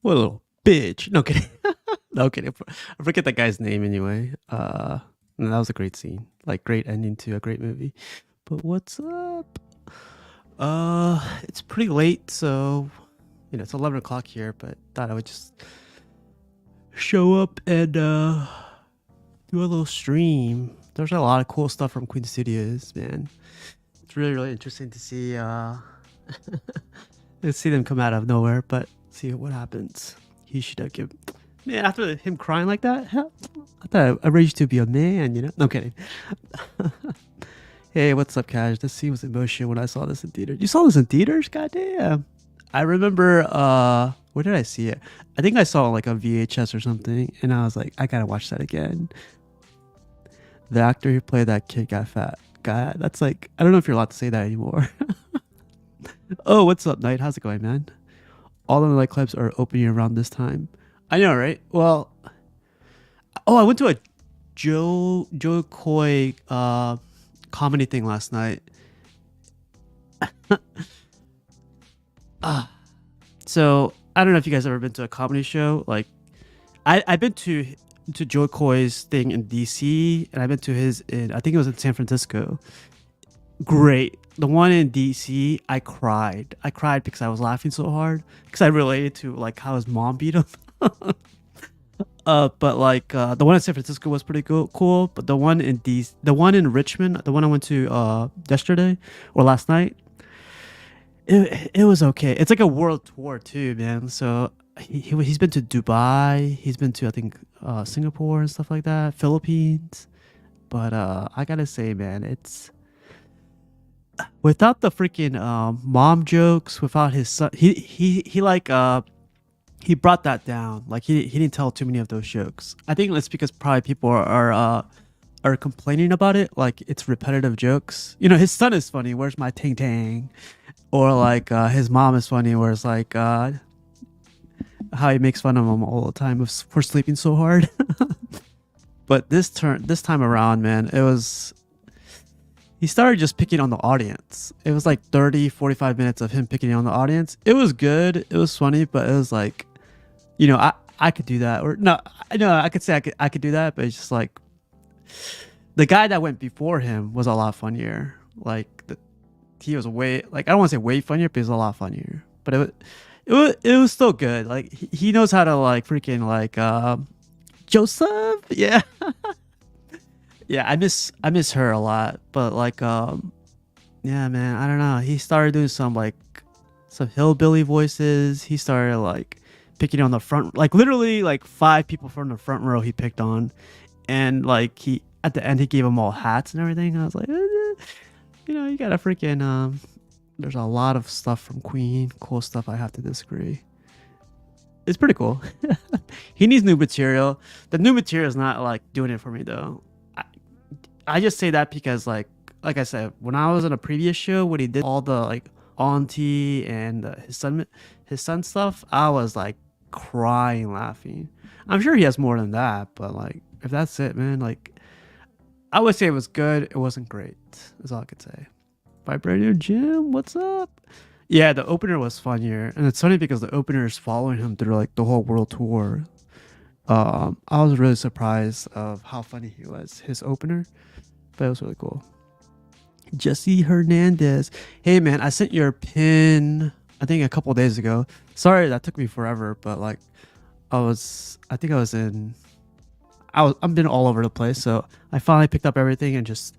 What a little bitch. No kidding. No kidding. I forget that guy's name anyway. No, that was a great scene. Like great ending to a great movie. But what's up? It's pretty late, so it's 11 o'clock here, but thought I would just show up and do a little stream. There's a lot of cool stuff from Queen Studios, man. It's really, really interesting to see let's see them come out of nowhere, but see what happens. He should have given. Man, after him crying like that, hell, I thought I raised to be a man, No, I'm kidding. Hey, what's up, Cash? This scene was emotional when I saw this in theaters. You saw this in theaters? Goddamn. I remember, where did I see it? I think I saw it like on VHS or something, and I was like, I gotta watch that again. The actor who played that kid got fat. God, that's like, I don't know if you're allowed to say that anymore. Oh, what's up, Knight? How's it going, man? All the nightclubs are opening around this time. I know, right? Well, oh, I went to a Joe Coy comedy thing last night. Ah, so I don't know if you guys ever been to a comedy show. Like, I've been to Joe Coy's thing in DC, and I've been to his in I think it was in San Francisco. Great. The one in DC, I cried. I cried because I was laughing so hard because I related to like how his mom beat him. But like the one in San Francisco was pretty cool. But the one in Richmond, the one I went to yesterday or last night, it was okay. It's like a world tour too, man. So he's been to Dubai. He's been to I think Singapore and stuff like that, Philippines. But I gotta say, man, it's without the freaking mom jokes, without his son, he like he brought that down. Like he didn't tell too many of those jokes. I think it's because probably people are complaining about it. Like it's repetitive jokes. His son is funny. Where's my ting tang? Or like his mom is funny. Where it's like how he makes fun of him all the time for sleeping so hard. But this time around, man, he started just picking on the audience. It was like 30, 45 minutes of him picking on the audience. It was good. It was funny, but it was like, I could do that. Or no, I know I could say I could do that, but it's just like the guy that went before him was a lot funnier. Like he was way, like, I don't want to say way funnier, but he was a lot funnier. But it was still good. Like he knows how to like freaking like Joseph. Yeah. Yeah, I miss her a lot, but like yeah, man, I don't know. He started doing some hillbilly voices. He started like picking on the front, like literally like five people from the front row he picked on, and like he at the end he gave them all hats and everything. I was like, you gotta freaking there's a lot of stuff from Queen, cool stuff. I have to disagree. It's pretty cool. He needs new material. The new material is not like doing it for me though. I just say that because like I said, when I was on a previous show when he did all the like auntie and his son stuff, I was like crying laughing. I'm sure he has more than that, but like if that's it, man, like I would say it was good. It wasn't great. That's all I could say. Vibrator Jim, what's up? Yeah, the opener was funnier, and it's funny because the opener is following him through like the whole world tour. I was really surprised of how funny he was, his opener, but it was really cool. Jesse Hernandez, hey man, I sent your pin I think a couple of days ago. Sorry that took me forever, but like I think I was in I've been all over the place, so I finally picked up everything and just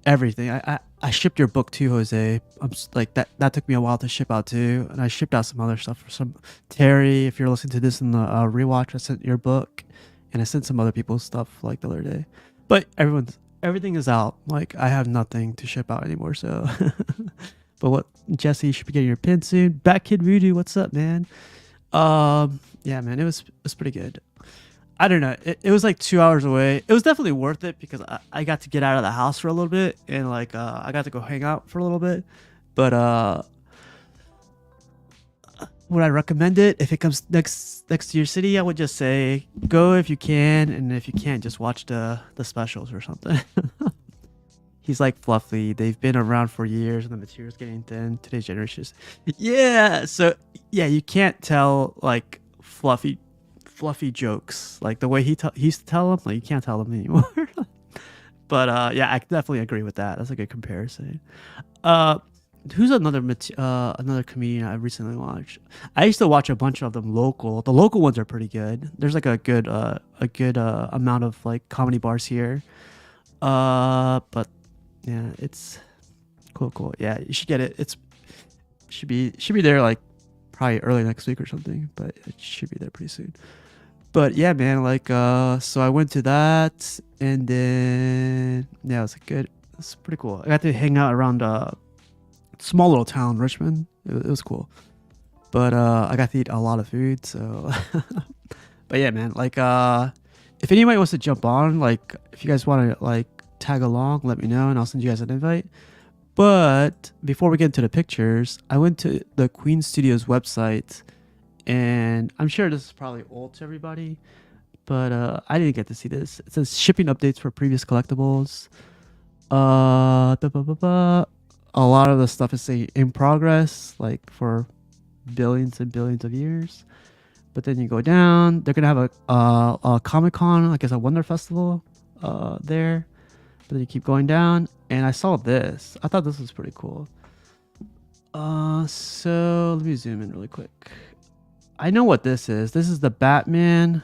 everything. I shipped your book too, Jose. I'm just, like that took me a while to ship out too, and I shipped out some other stuff for some Terry. If you're listening to this in the rewatch, I sent your book, and I sent some other people's stuff like the other day. But everything is out. Like I have nothing to ship out anymore. So, but what Jesse, you should be getting your pin soon. Back Kid Voodoo, what's up, man? Yeah, man, it was pretty good. I don't know. It was like 2 hours away. It was definitely worth it because I got to get out of the house for a little bit and like I got to go hang out for a little bit. But would I recommend it if it comes next to your city? I would just say go if you can, and if you can't, just watch the specials or something. He's like fluffy. They've been around for years, and the material's getting thin. Today's generation is, yeah. So yeah, you can't tell like fluffy jokes like the way he used to tell them. Like you can't tell them anymore. But yeah, I definitely agree with that. That's a good comparison. Uh, who's another comedian I recently watched? I used to watch a bunch of them local. The local ones are pretty good. There's like a good amount of like comedy bars here. But yeah, it's cool. Yeah, you should get it. It's should be there like probably early next week or something. But it should be there pretty soon. But yeah, man, like so I went to that, and then yeah, it was good. It's pretty cool. I got to hang out around small little town, Richmond. It was cool. But I got to eat a lot of food, so but yeah, man, like if anybody wants to jump on, like if you guys want to like tag along, let me know and I'll send you guys an invite. But before we get into the pictures, I went to the Queen Studios website, and I'm sure this is probably old to everybody, but I didn't get to see this. It says shipping updates for previous collectibles. A lot of the stuff is saying in progress, like for billions and billions of years. But then you go down, they're gonna have a Comic Con, I guess a Wonder Festival, there. But then you keep going down, and I saw this. I thought this was pretty cool. So let me zoom in really quick. I know what this is. This is the Batman.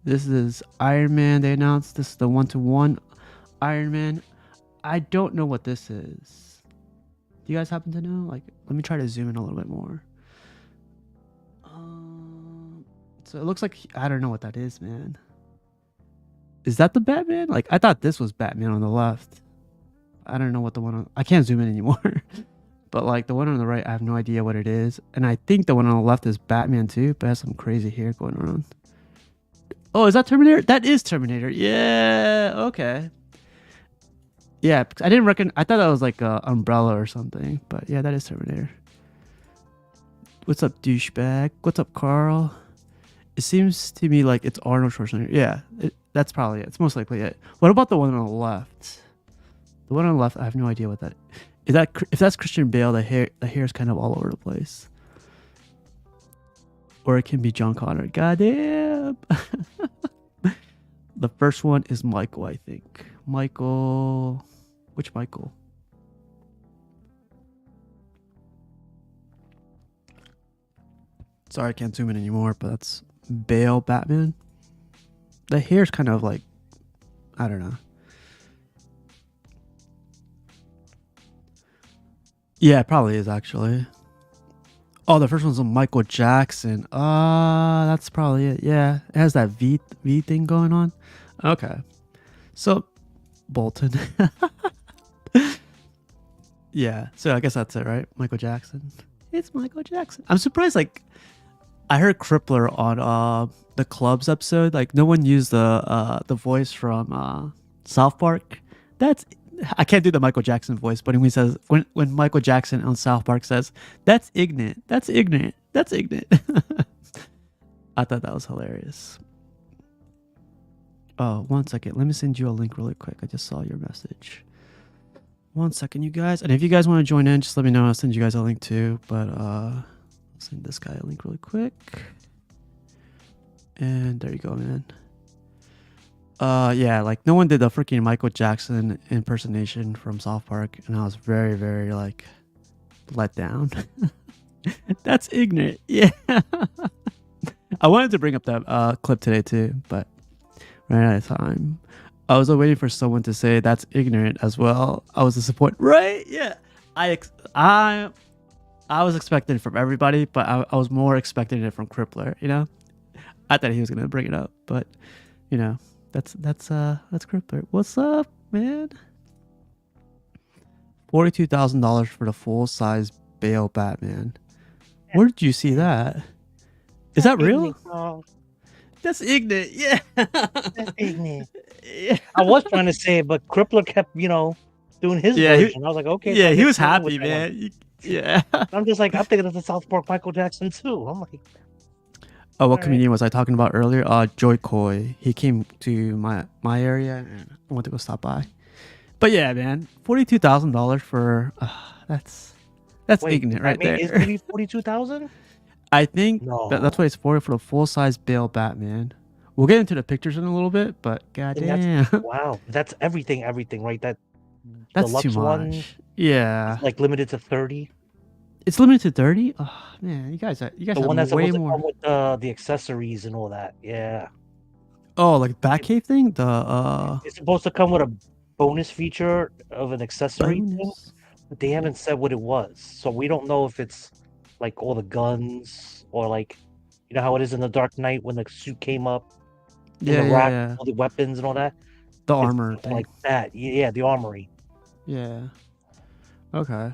This is Iron Man. They announced this is the 1-to-1 Iron Man. I don't know what this is. Do you guys happen to know? Like, let me try to zoom in a little bit more. So it looks like I don't know what that is, man. Is that the Batman? Like, I thought this was Batman on the left. I don't know what the one on... I can't zoom in anymore. But, like, the one on the right, I have no idea what it is. And I think the one on the left is Batman, too. But it has some crazy hair going around. Oh, is that Terminator? That is Terminator. Yeah, okay. Yeah, I didn't reckon... I thought that was, like, a umbrella or something. But, yeah, that is Terminator. What's up, douchebag? What's up, Carl? It seems to me like it's Arnold Schwarzenegger. Yeah, that's probably it. It's most likely it. What about the one on the left? The one on the left, I have no idea what that is. If that's Christian Bale, the hair is kind of all over the place. Or it can be John Connor. Goddamn. The first one is Michael, I think. Michael. Which Michael? Sorry, I can't zoom in anymore, but that's Bale Batman. The hair's kind of like, I don't know. Yeah, it probably is actually. Oh, the first one's a Michael Jackson. That's probably it. Yeah, it has that V thing going on. Okay, so Bolton. Yeah, so I guess that's it, right? Michael Jackson. It's Michael Jackson. I'm surprised. Like, I heard Crippler on the Clubs episode. Like, no one used the voice from South Park. I can't do the Michael Jackson voice, but when he says when Michael Jackson on South Park says, "That's ignorant. That's ignorant. That's ignorant." I thought that was hilarious. Oh, 1 second. Let me send you a link really quick. I just saw your message. 1 second, you guys. And if you guys want to join in, just let me know. I'll send you guys a link too. But I'll send this guy a link really quick. And there you go, man. Yeah, like no one did the freaking Michael Jackson impersonation from South Park, and I was very, very like let down. That's ignorant. Yeah. I wanted to bring up that clip today too, but ran out of time. I was waiting for someone to say that's ignorant as well. I was disappointed. Right? Yeah. I was expecting it from everybody, but I was more expecting it from Crippler, you know? I thought he was gonna bring it up, but you know, that's Crippler. What's up, man? $42,000 for the full size Bale Batman. Where did you see that? Is that real? That's ignorant. Yeah. That's ignorant. Yeah. I was trying to say it, but Crippler kept, doing his version. I was like, okay. Yeah, he was happy, man. Yeah. I'm just like, I'm thinking of the South Park Michael Jackson too. I'm like, oh, what comedian was I talking about earlier? Joy Coy. He came to my area, and I went to go stop by. But yeah, man, $42,000 for that's Wait, ignorant that right made his there. movie 42,000? I think that's No. what it's for the full size Bale Batman. We'll get into the pictures in a little bit, but And that's goddamn, wow. That's everything, right? That that's too deluxe one much. is Yeah, like limited to 30. it's limited to 30. Oh man, you guys The have one that's way supposed to come more. with the accessories and all that. Yeah. Oh, like It, Batcave thing, the it's supposed to come with a bonus feature of an accessory thing, bonus. but they haven't said what it was. So we don't know if it's like all the guns or like you know how it is in the Dark Knight when the suit came up in Yeah, the yeah, rack, yeah. all the weapons and all that. The It's armor like thing. that. Yeah, the armory. Yeah. Okay.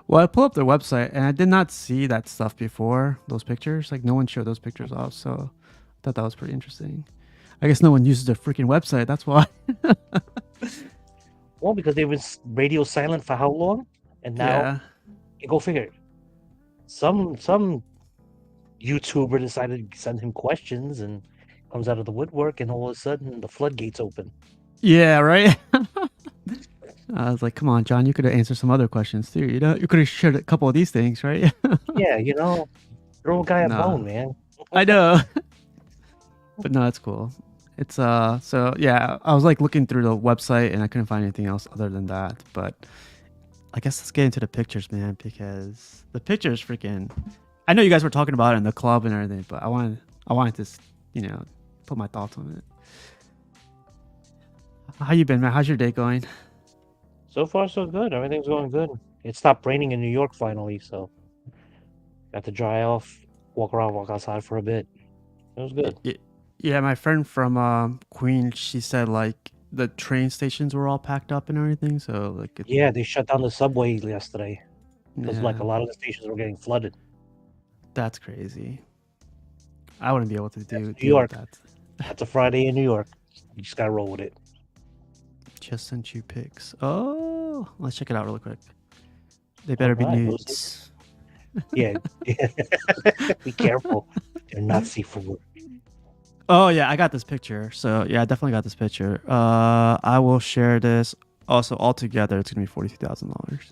Well, I pulled up their website and I did not see that stuff before. Those pictures, like no one showed those pictures off, so I thought that was pretty interesting. I guess no one uses their freaking website. That's why. Well, because they was radio silent for how long? And now Yeah. you go figure. Some YouTuber decided to send him questions and comes out of the woodwork and all of a sudden the floodgates open. Yeah. Right. I was like, come on, John, you could have answered some other questions too. You know, you could have shared a couple of these things, right? Yeah, throw a guy a Nah, bone, man. I know, but no, it's cool. It's so yeah, I was like looking through the website and I couldn't find anything else other than that. But I guess let's get into the pictures, man, because the pictures freaking. I know you guys were talking about it in the club and everything, but I wanted to, you know, put my thoughts on it. How you been, man? How's your day going? So far, so good. Everything's going good. It stopped raining in New York finally, so got to dry off, walk around, walk outside for a bit. It was good. Yeah, my friend from Queens, she said like the train stations were all packed up and everything. So like, Yeah, they shut down the subway yesterday because like yeah, a lot of the stations were getting flooded. that's crazy. I wouldn't be able to That's New deal with York. that. That's a Friday in New York. You just gotta roll with it. Just sent you pics. Oh, let's check it out real quick. They All better be right, nudes. yeah. Be careful. They're not seafood. Oh yeah, I got this picture. So yeah, I definitely got this picture. I will share this. Also, altogether, it's gonna be $42,000.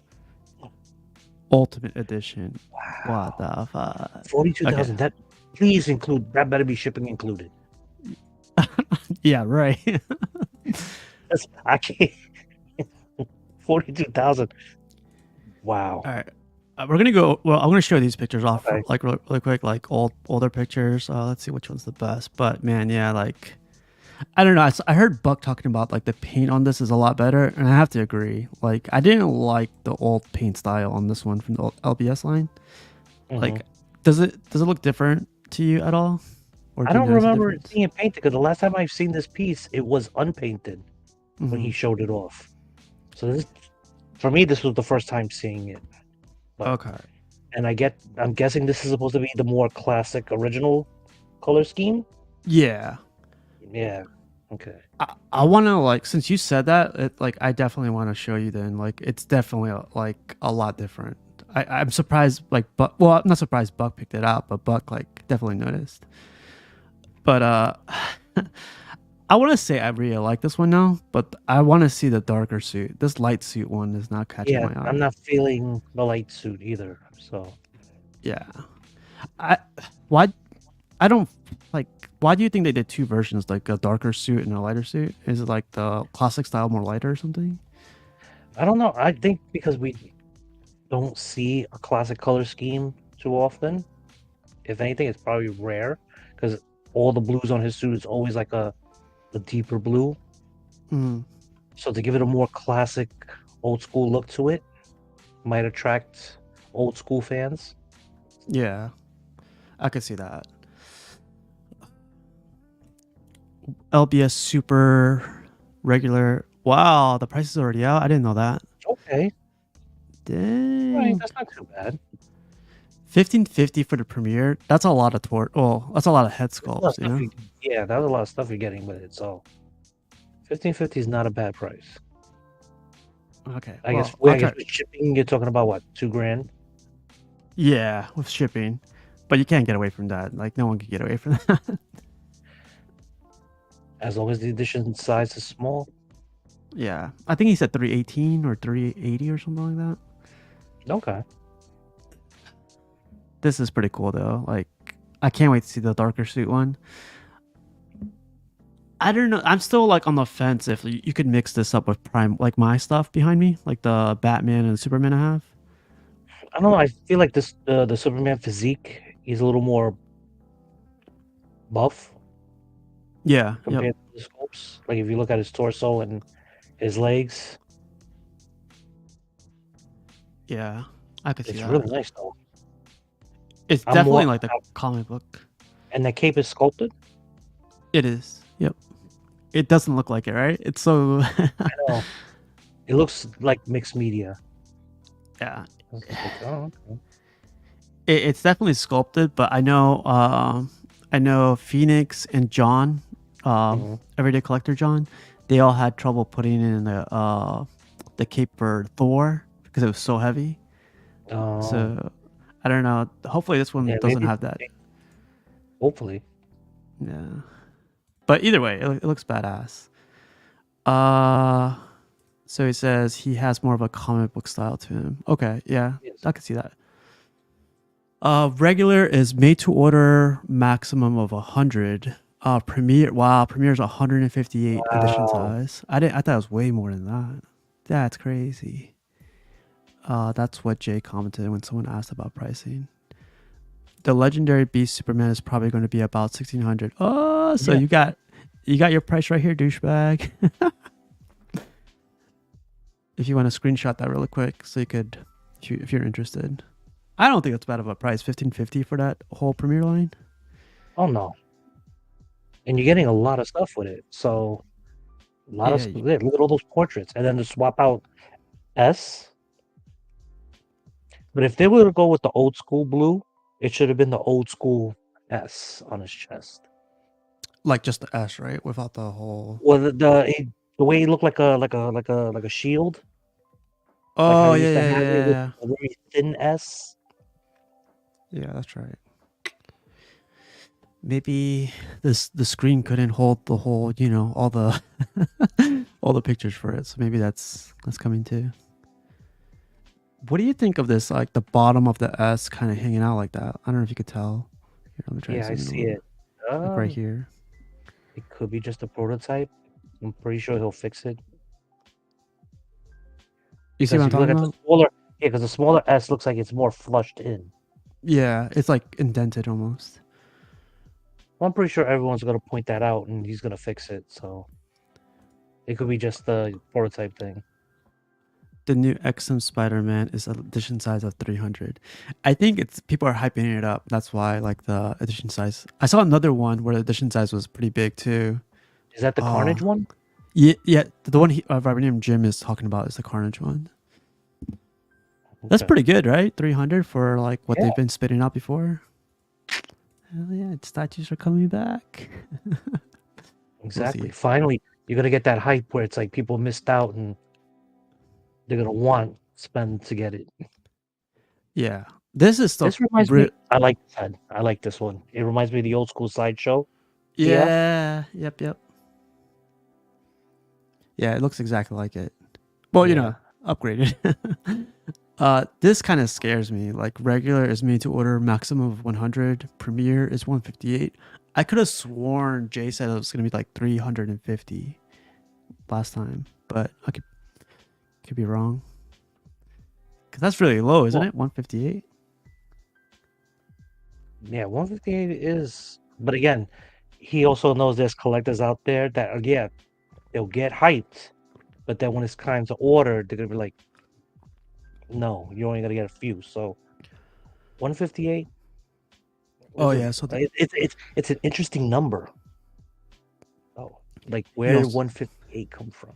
Ultimate edition. What Wow. the fuck? 42,000. Okay. That please include that better be shipping included. Yeah, right. I can't 42,000. Wow. All right. We're gonna go. Well, I'm gonna show these pictures off Okay. like really quick, like older pictures. Let's see which one's the best. But man, yeah, like I don't know. I heard Buck talking about like the paint on this is a lot better, and I have to agree. Like I didn't like the old paint style on this one from the old LBS line. Mhm. Like, does it look different to you at all, or I do you don't notice a remember it difference? being painted because the last time I've seen this piece, it was unpainted when Hmm. he showed it off. So this, for me, this was the first time seeing it. But Okay. and I'm guessing this is supposed to be the more classic original color scheme. Yeah. Yeah. Okay. I want to like since you said that like I definitely want to show you then like it's definitely like a lot different. I'm surprised like Buck, well, I'm not surprised Buck picked it out, but Buck like definitely noticed. But I want to say I really like this one now, but I want to see the darker suit. This light suit one is not catching Yeah, my I'm eye. not feeling the light suit either. So Yeah. I why I don't like why do you think they did two versions like a darker suit and a lighter suit? Is it like the classic style more lighter or something? I don't know. I think because we don't see a classic color scheme too often. If anything, it's probably rare because all the blues on his suit is always like a deeper blue. Mm, So to give it a more classic, old school look to it might attract old school fans. yeah. I could see that. LBS super regular. Wow, the price is already out. I didn't know that. Okay, right, Dang. that's not too bad. 1550 for the premiere. That's a lot of well, that's a lot of head That's a lot of sculpts, you stuff know? yeah, that's a lot of stuff you're getting with it. So 1550 is not a bad price. Okay. I guess Well, I'll I guess try. with shipping, you're talking about what, 2 grand? Yeah, with shipping. But you can't get away from that. Like no one can get away from that. As long as the edition size is small. Yeah, I think he said 318 or 380 or something like that. Okay. This is pretty cool though. Like, I can't wait to see the darker suit one. I don't know. I'm still like on the fence if you could mix this up with Prime, like my stuff behind me, like the Batman and Superman I have. I don't know. I feel like this the Superman physique is a little more buff Yeah. Yep. compared to the sculpts. Like if you look at his torso and his legs, Yeah. I could see it's that. really nice though. It's I'm more definitely like the comic book. and the cape is sculpted. It is. Yep. It doesn't look like it, right? It's so. I know. It looks like mixed media. Yeah. I was like, oh, okay. It's definitely sculpted, but I know Phoenix and John, Mhm. Everyday Collector John, they all had trouble putting in the cape for Thor because it was so heavy. Oh, So I don't know. Hopefully this one yeah, doesn't maybe. have that. Hopefully, Yeah. But either way, it looks badass. Uh, so he says he has more of a comic book style to him. Okay, yeah, yes. I can see that. Regular is made to order maximum of 100. Premiere is 158 edition Wow. size. I thought it was way more than that. That's crazy. That's what Jay commented when someone asked about pricing. The legendary beast Superman is probably going to be about 1600. Oh, so Yeah. you got your price right here, douchebag. If you want to screenshot that really quick, so you could, if you're interested. I don't think that's bad of a price. 1550 for that whole premiere line. Oh no. And you're getting a lot of stuff with it. So a lot of Yeah, yeah, look at all those portraits, and then to swap out S. But if they were to go with the old school blue, it should have been the old school S on his chest. like just the S, right? Without the whole. Well, the way he looked like a shield, like how Oh he yeah, used to yeah, have yeah, it yeah, with yeah. a very thin S. Yeah, that's right. Maybe the screen couldn't hold the whole, all the all the pictures for it. So maybe that's coming too. What do you think of this? Like the bottom of the S kind of hanging out like that. I don't know if you could tell. Here, let me try to Yeah, I zoom in a see little bit. it. Like right here. It could be just a prototype. I'm pretty sure he'll fix it. You see Because what I'm if you look talking at the about? smaller, yeah, because the smaller S looks like it's more flushed in. Yeah, it's like indented almost. Well, I'm pretty sure everyone's gonna point that out, and he's gonna fix it. So it could be just the prototype thing. The new XM Spider-Man is an edition size of 300. I think it's people are hyping it up. That's why like the edition size. I saw another one where the edition size was pretty big too. Is that the Carnage one? Yeah, yeah. The one Vibranium Jim is talking about is the Carnage one. That's Okay. pretty good, right? 300 for like what Yeah, they've been spitting out before. Hell yeah, statues are coming back. We'll exactly. see. Finally, you're gonna get that hype where it's like people missed out, and they're gonna want spend to get it. Yeah, this is the This reminds me. I like this head. I like this one. It reminds me of the old school sideshow. TF. yeah. Yep. Yeah, it looks exactly like it. Well, Yeah. upgraded. This kind of scares me. Like regular is made to order maximum of 100. Premiere is 158. I could have sworn Jay said it was gonna be like 350 last time, but I could be wrong. Cause that's really low, isn't Well, it? 158. yeah, 158 is. But again, he also knows there's collectors out there that yeah, they'll get hyped, but then when it's time to order, they're gonna be like, no, you're only gonna get a few. So 158 Oh is a yeah, so it's an interesting number. Oh, like he where did also 158 come from?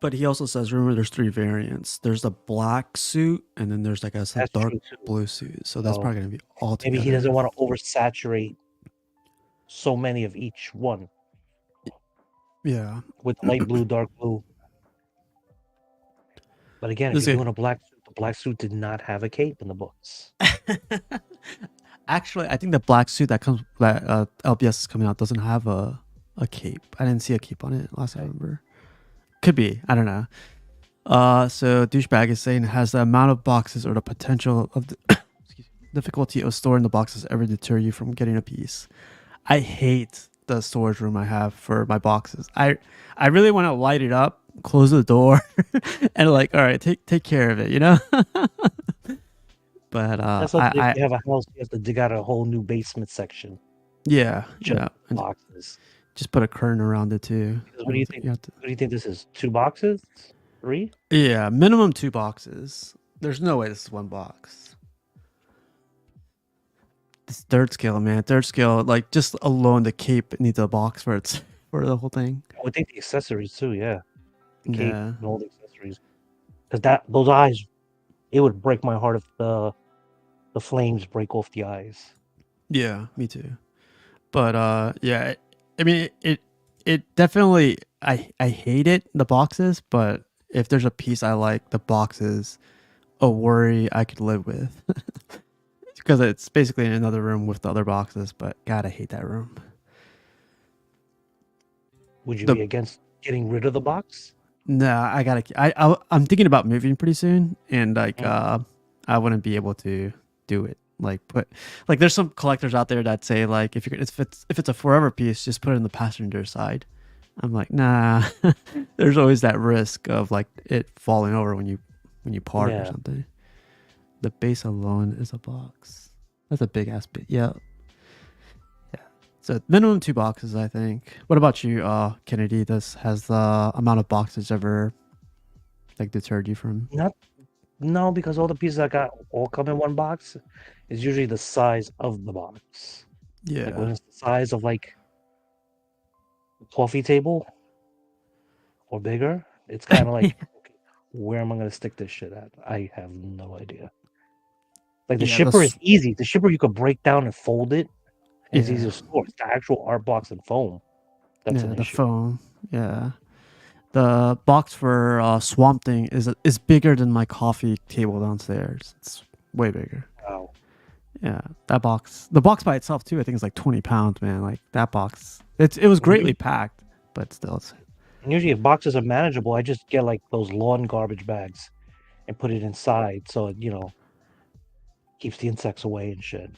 but he also says remember there's three variants. There's the black suit and then there's like a That's dark true too. blue suit. So that's So probably gonna be all maybe he doesn't together. want to oversaturate so many of each one Yeah. with light blue, dark blue. But again, if This you're is doing a black suit, the black suit did not have a cape in the books. Actually, I think the black suit that LBS is coming out doesn't have a cape. I didn't see a cape on it last I Okay. remember. Could be. I don't know. So douchebag is saying has the amount of boxes or the potential of the difficulty of storing the boxes ever deter you from getting a piece? I hate the storage room I have for my boxes. I really want to light it up, close the door, and like, all right, take care of it, you know. But That's something if you have a house, you have to dig out a whole new basement section yeah, just yeah, and boxes. just put a curtain around it too. Because I what do don't you think think? you have to. What do you think this is? 2 boxes? 3? Yeah, minimum 2 boxes. There's no way this is 1 box. This third scale, man. Third scale, like just alone the cape needs a box for its for the whole thing. I would think the accessories too. Yeah, the cape Yeah, and all the accessories. Because those eyes, it would break my heart if the flames break off the eyes. yeah, me too. But yeah, I mean it definitely I hate it the boxes, but if there's a piece I like, the boxes a worry I could live with. Because it's basically in another room with the other boxes, but God, I hate that room. Would you The be against getting rid of the box? No, I gotta. I'm thinking about moving pretty soon, and like Mm. I wouldn't be able to do it. Like put like there's some collectors out there that say like if it's a forever piece, just put it in the passenger side. I'm like, nah. There's always that risk of like it falling over when you park or Yeah. something. The base alone is a box. That's a big ass bit. Yeah. Yeah. So minimum 2 boxes, I think. What about you, Kennedy? Does has the amount of boxes ever like deterred you from? Not No, because all the pieces I got all come in one box. Is usually the size of the box. Like Yeah. when it's the size of like a coffee table or bigger, it's kind of like, okay, where am I going to stick this shit at? I have no idea. Like the Yeah, shipper is easy. The shipper you could break down and fold it, and it's easy yeah, to store. It's the actual art box and foam that's an yeah, the issue. phone. Yeah. The box for Swamp Thing is bigger than my coffee table downstairs. It's way bigger. Wow. Yeah, that box. The box by itself too, I think is like 20 pounds, man. Like that box. It was greatly packed, but still, it's Usually, if boxes are manageable, I just get like those lawn garbage bags and put it inside, so it keeps the insects away and shit.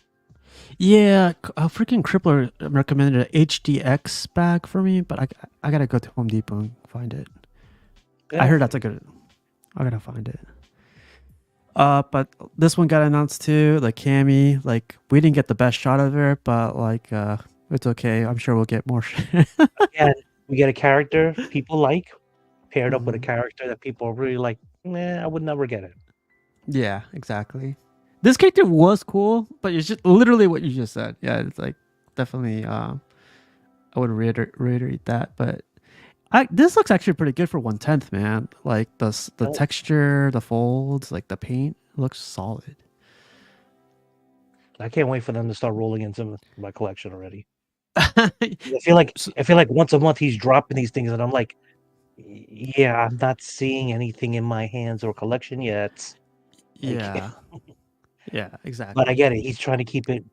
yeah. A freaking Crippler recommended an HDX bag for me, but I gotta go to Home Depot and find it. I Yeah, heard that's a good. I gotta find it. But this one got announced too, like Cammy. Like we didn't get the best shot of her, but like it's okay. I'm sure we'll get more. again, we get a character people like paired up with a Mhm. character that people are really like. Nah, I would never get it. Yeah, exactly. This character was cool, but it's just literally what you just said. Yeah, it's like definitely. I would reiterate that, but this looks actually pretty good for 1/10, man. Like the No, texture, the folds, like the paint looks solid. I can't wait for them to start rolling into my collection already. So- I feel like once a month he's dropping these things, and I'm like, yeah, I'm not seeing anything in my hands or collection yet. Like, yeah, yeah, but I exactly. get it. He's trying to keep it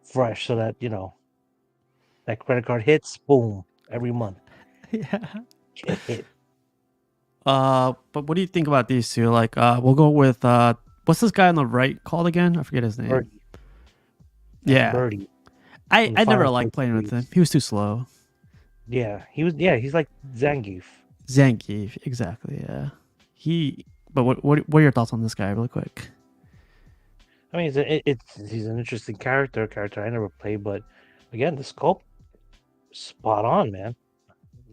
fresh so that credit card hits, boom, every month. Yeah. Get hit. But what do you think about these two? Like, we'll go with what's this guy on the right called again? I forget his name. Birdie. That's Yeah, Birdie I from the I never Final liked Fantasy playing with him. series. He was too slow. Yeah, he's like Zangief. Zangief, exactly. Yeah, he. But what are your thoughts on this guy, really quick? I mean, he's an interesting character I never played, but again, the sculpt, spot on, man.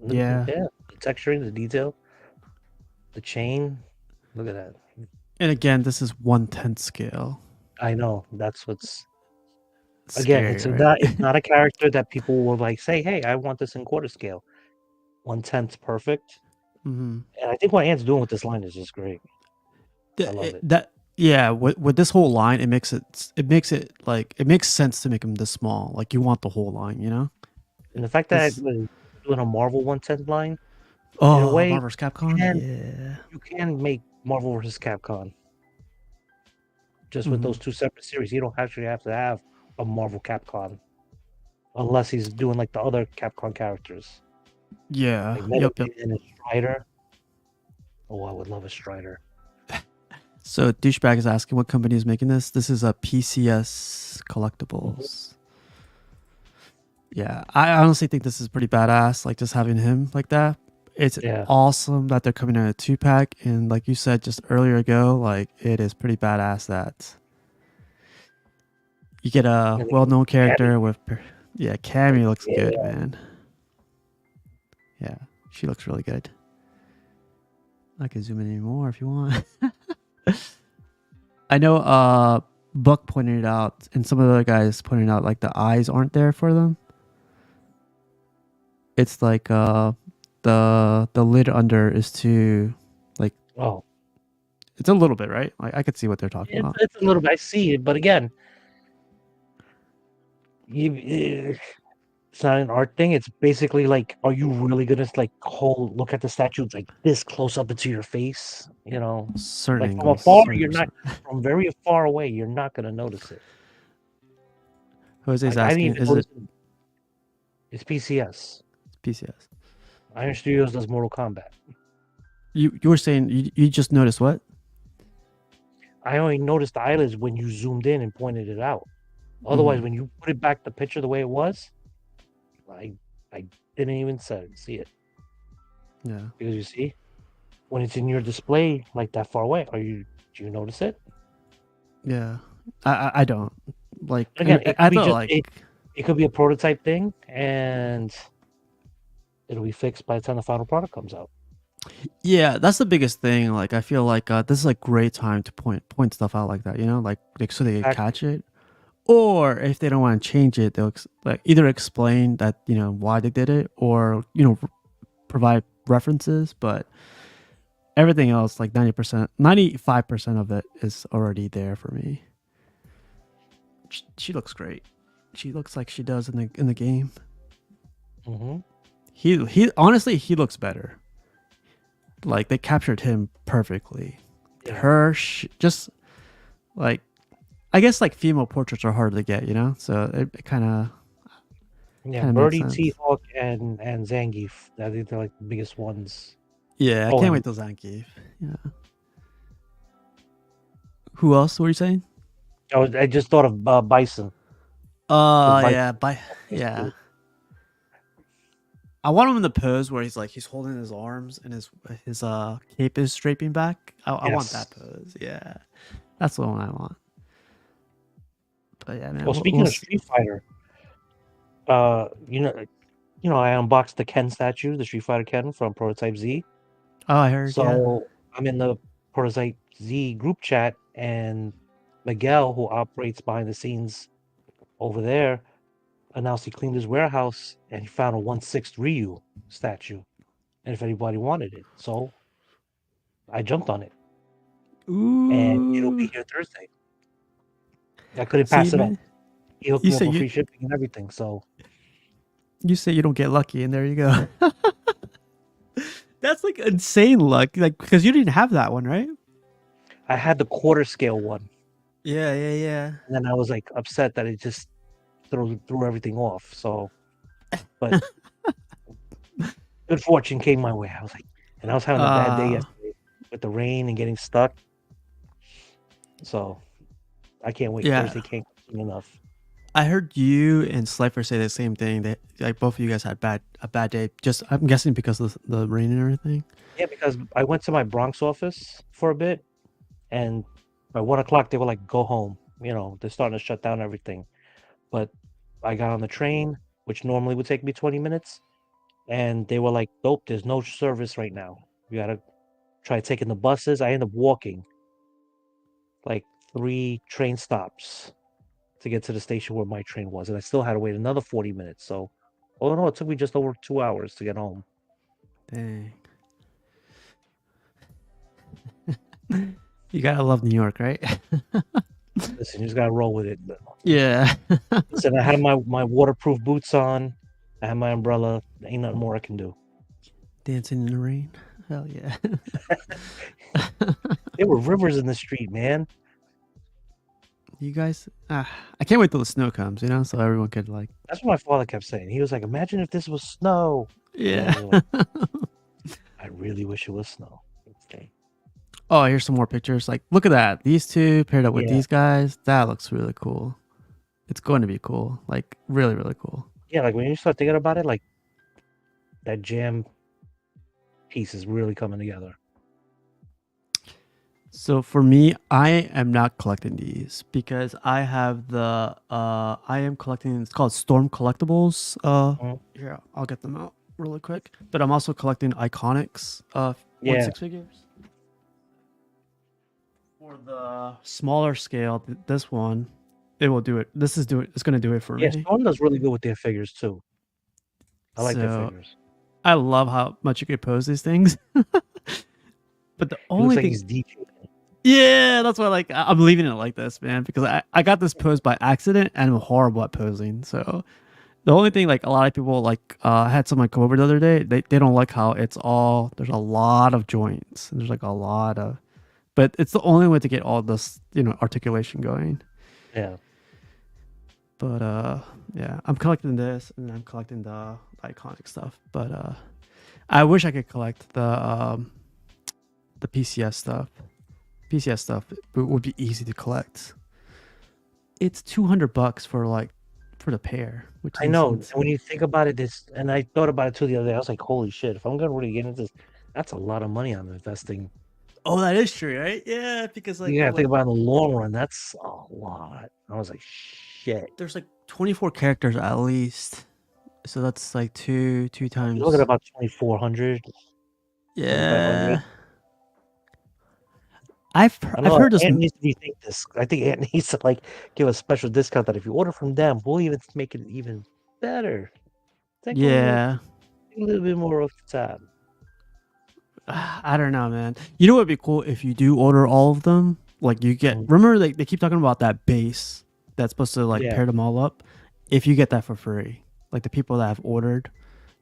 Yeah, Yeah, the texturing, the detail, the chain. Look at that. and again, this is 1/10 scale. I know that's what's It's again. scary, right? It's not a character that people will like say, "Hey, I want this in quarter scale." 1/10 perfect, hmm and I think what Ant's doing with this line is just great. I love it. That yeah, with this whole line, it makes it like it makes sense to make him this small. Like you want the whole line, you know? And the fact that This we're doing a Marvel 1/10 line, in a oh, way, Marvel's Capcom, can yeah. you can make Marvel versus Capcom just with hmm those two separate series. You don't actually have to have a Marvel Capcom unless he's doing like the other Capcom characters. Yeah. Like Yep. Yep. Metal and a Strider. Oh, I would love a Strider. So douchebag is asking what company is making this. This is a PCS Hmm. Collectibles. Yeah, I honestly think this is pretty badass. Like just having him like that. It's Yeah. awesome that they're coming in a 2-pack, and like you said just earlier ago, like it is pretty badass that you get a And then well-known Abby. character with. Yeah, Cammy looks good, Yeah. man. Yeah, she looks really good. I can zoom in anymore if you want. I know Buck pointed it out and some of the other guys pointed out like the eyes aren't there for them. It's like the lid under is too like Oh, it's a little bit, right? Like I could see what they're talking it's about. it's a little bit. I see it, but again, you it's not an art thing. It's basically like, are you really gonna like hold look at the statues like this close up into your face? You know, Certain like from angles, afar, certain you're not. percent. From very far away, you're not gonna notice it. Jose's Like I didn't asking, even is it notice it. It's PCS. PCS? Iron Studios does Mortal Kombat. You were saying you just noticed what? I only noticed the eyelids when you zoomed in and pointed it out. Otherwise, Mm-hmm. when you put it back the picture the way it was, I I didn't even see it Yeah. because you see when it's in your display like that far away, do you notice it? Yeah. I don't like. Again, it I could be thought just like it could be a prototype thing, and it'll be fixed by the time the final product comes out. yeah, that's the biggest thing. Like I feel like this is like great time to point stuff out like that. You know, like so they can Exactly. catch it. Or if they don't want to change it, they'll like either explain that why they did it, or provide references. But everything else, like 90%, 95% of it is already there for me. She looks great. She looks like she does in the game. Hmm. He honestly he looks better. Like they captured him perfectly. Yeah. Her just like I guess like female portraits are hard to get, so it Yeah, kind of makes Birdie, sense. T-Hawk, and Zangief. I think they're like the biggest ones. Yeah, I Oh, can't and wait till Zangief. Yeah. Who else were you saying? I just thought of Bison because Bison Yeah, by is yeah. too. I want him in the pose where he's holding his arms and his cape is draping back. I want Yes. that pose. Yeah, that's the one I want. But yeah, man, Well, we'll speaking of see. Street Fighter, uh, you know, I unboxed the Ken statue, the Street Fighter Ken from Prototype Z. Oh, I heard. Yeah. So I'm in the Prototype Z group chat, and Miguel, who operates behind the scenes over there, announced he cleaned his warehouse and he found a 1/6 Ryu statue, and if anybody wanted it, so I jumped on it, and it'll be Ooh. here Thursday. I couldn't See, pass it up. man. He hooked You me up say with you free shipping and everything, so you say you don't get lucky, and there you go. That's like insane luck. Like because you didn't have that one, right? I had the quarter scale one, Yeah, yeah, yeah. and then I was like upset that it just threw everything off. So, but good fortune came my way. I was like, and I was having a bad day Uh, yesterday with the rain and getting stuck. So I can't wait. yeah. Thursday can't come soon enough. I heard you and Slifer say the same thing. That like both of you guys had a bad day. Just I'm guessing because of the rain and everything. Yeah, because I went to my Bronx office for a bit, and by 1 o'clock they were like, "Go home." They're starting to shut down everything. But I got on the train, which normally would take me 20 minutes, and they were like, "Nope, there's no service right now. You gotta try taking the buses." I ended up walking like 3 train stops to get to the station where my train was, and I still had to wait another 40 minutes. So, all in all, it took me just over 2 hours to get home. Dang. You gotta love New York, right? Listen, you just gotta roll with it. Yeah. Listen, I had my waterproof boots on. I had my umbrella. Ain't nothing more I can do. Dancing in the rain. Hell yeah. There were rivers in the street, man. You guys, I can't wait till the snow comes. You know, so everyone could like. That's what my father kept saying. He was like, "Imagine if this was snow." And I Yeah. was like, "I really wish it was snow." Okay. Oh, here's some more pictures. Like, look at that. These two paired up with Yeah, these guys. That looks really cool. It's going to be cool. Like, really, really cool. yeah. Like when you start thinking about it, like that jam piece is really coming together. So for me, I am not collecting these because I have the I am collecting, it's called Storm Collectibles. Mhm. Here, I'll get them out really quick. But I'm also collecting Iconics 1 Yeah, 6 figures. For the smaller scale, this one, it will do it. It's gonna do it for yeah. me. Storm does really good with their figures too. I like their So figures. I love how much you can pose these things. But the He looks only like thing, he's DJing. yeah, that's why like I'm leaving it like this, man, because I got this pose by accident and I'm horrible at posing. So the only thing like a lot of people like I had someone come over the other day, they don't like how it's all there's a lot of joints and there's like a lot of, but it's the only way to get all this, articulation going. Yeah, But yeah, I'm collecting this and I'm collecting the iconic stuff. But I wish I could collect the PCS stuff. PCS stuff would be easy to collect. It's $200 for the pair, which I is know. And when insane. you think about it, this and I thought about it too the other day. I was like, "Holy shit! If I'm gonna really get into this, that's a lot of money I'm investing." Oh, that is true, right? Yeah, because like You they're gotta think like about it in the long run. That's a lot. I was like, "Shit!" there's like 24 characters at least. So that's like two You're looking at times. about 2,400, 2,500. Yeah. I I've know heard this. Ant needs to rethink this. I think Ant needs to like give a special discount that if you order from them, we'll even make it even better. Take Yeah. a little bit more off the top. I don't know, man. You know what would be cool if you do order all of them? Like you get, Mm, remember they keep talking about that base that's supposed to like yeah, pair them all up. If you get that for free, like the people that have ordered,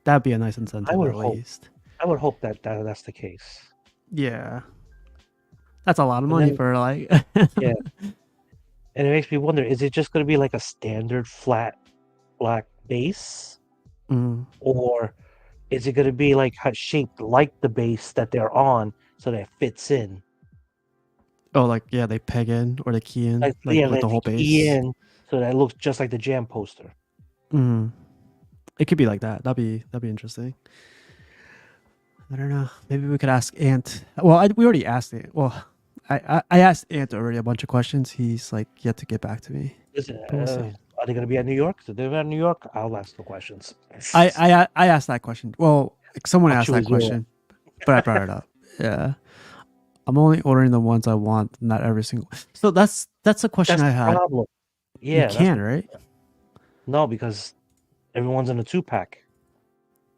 that'd be a nice I incentive would at hope. least. I would hope that that's the case. Yeah, that's a lot of And money then for like. yeah, and it makes me wonder: is it just going to be like a standard flat black base, Mm. or is it going to be like shaped like the base that they're on, so that it fits in? Oh, like yeah, they peg in or they key in Like like yeah, with like the they whole key base. in so that it looks just like the jam poster. Mm. It could be like that. That'd be interesting. I don't know. Maybe we could ask Ant. Well, we already asked it. Well, I asked Ant already a bunch of questions. He's like yet to get back to me, Listen, but we'll see. are they going to be at New York? So they're at New York. I'll ask the questions. I asked that question. Well, like, someone I'll asked that choose your. question, but I brought it up. Yeah, I'm only ordering the ones I want, not every single. So that's a question That's I the had. problem. You Yeah, that's can, what. right? No, because everyone's in a 2-pack.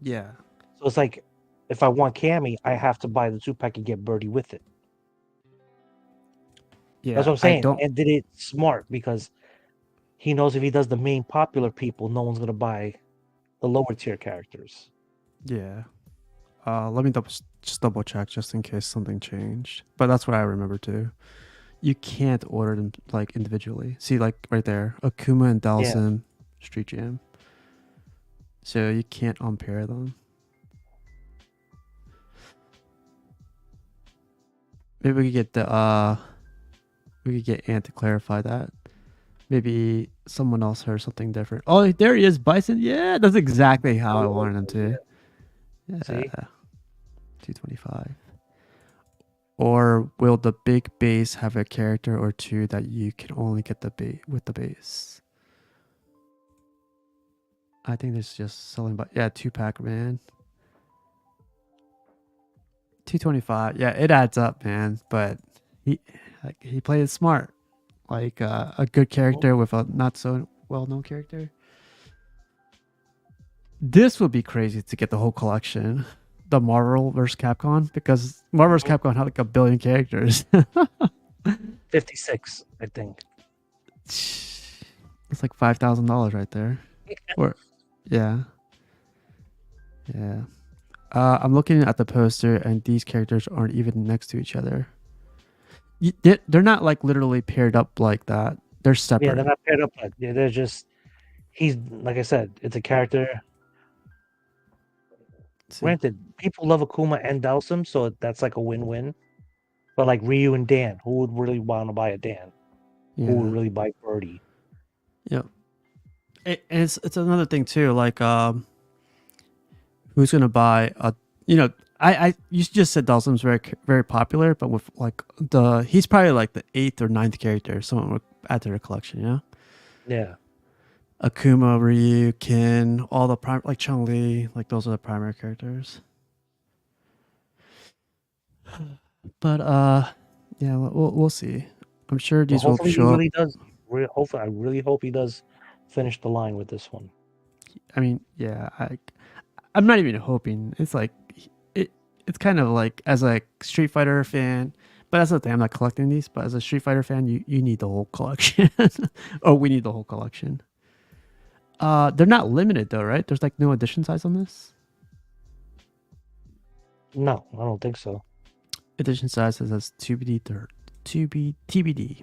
Yeah. So it's like if I want Cammy, I have to buy the 2-pack and get Birdie with it. That's Yeah, what I'm I saying. don't. And did it smart because he knows if he does the main popular people, no one's gonna buy the lower tier characters. Yeah. Let me just double check just in case something changed. But that's what I remember too. You can't order them like individually. See, like right there, Akuma and Yeah, Dalsim, Street Jam. So you can't unpair them. Maybe we could get we could get Ant to clarify that. Maybe someone else heard something different. Oh, there he is, Bison. Yeah, that's exactly how I wanted him to. see, Yeah, 225. Or will the big base have a character or two that you can only get the base with the base? I think this is just selling, but yeah, 2-pack, man. 225. Yeah, it adds up, man. But he played it smart. Like a good character with a not so well known character. This would be crazy to get the whole collection. The Marvel vs. Capcom, because Marvel vs. Mhm. Capcom had like a billion characters. 56, I think. It's like $5,000 right there. Or yeah. Yeah. I'm looking at the poster and these characters aren't even next to each other. They're not like literally paired up like that. They're Yeah, they're separate. not paired up. But yeah, they're just he's like I said, it's a character. Let's see. Granted, people love Akuma and Dhalsim, so that's like a win-win. But like Ryu and Dan, who would really want to buy a Dan? Who would Yeah. really buy Birdie? Yep. And it's another thing too. Like who's gonna buy a you know I you just said Dawson's very popular, but with like he's probably like the eighth or ninth character someone would add to their collection. You know, Yeah. Akuma, Ryu, Kin, all the prime like Chun Li, like those are the primary characters. But yeah, we'll see. I'm sure Well, these will hopefully he show up. really does. Hopefully, I really hope he does finish the line with this one. I mean, yeah, I'm not even hoping. It's like it. It's kind of like as a Street Fighter fan, but that's the thing. I'm not collecting these, but as a Street Fighter fan, you need the whole collection. Oh, we need the whole collection. They're not limited though, right? There's like no edition size on this. No, I don't think so. Edition size says 2BD third, 2B TBD.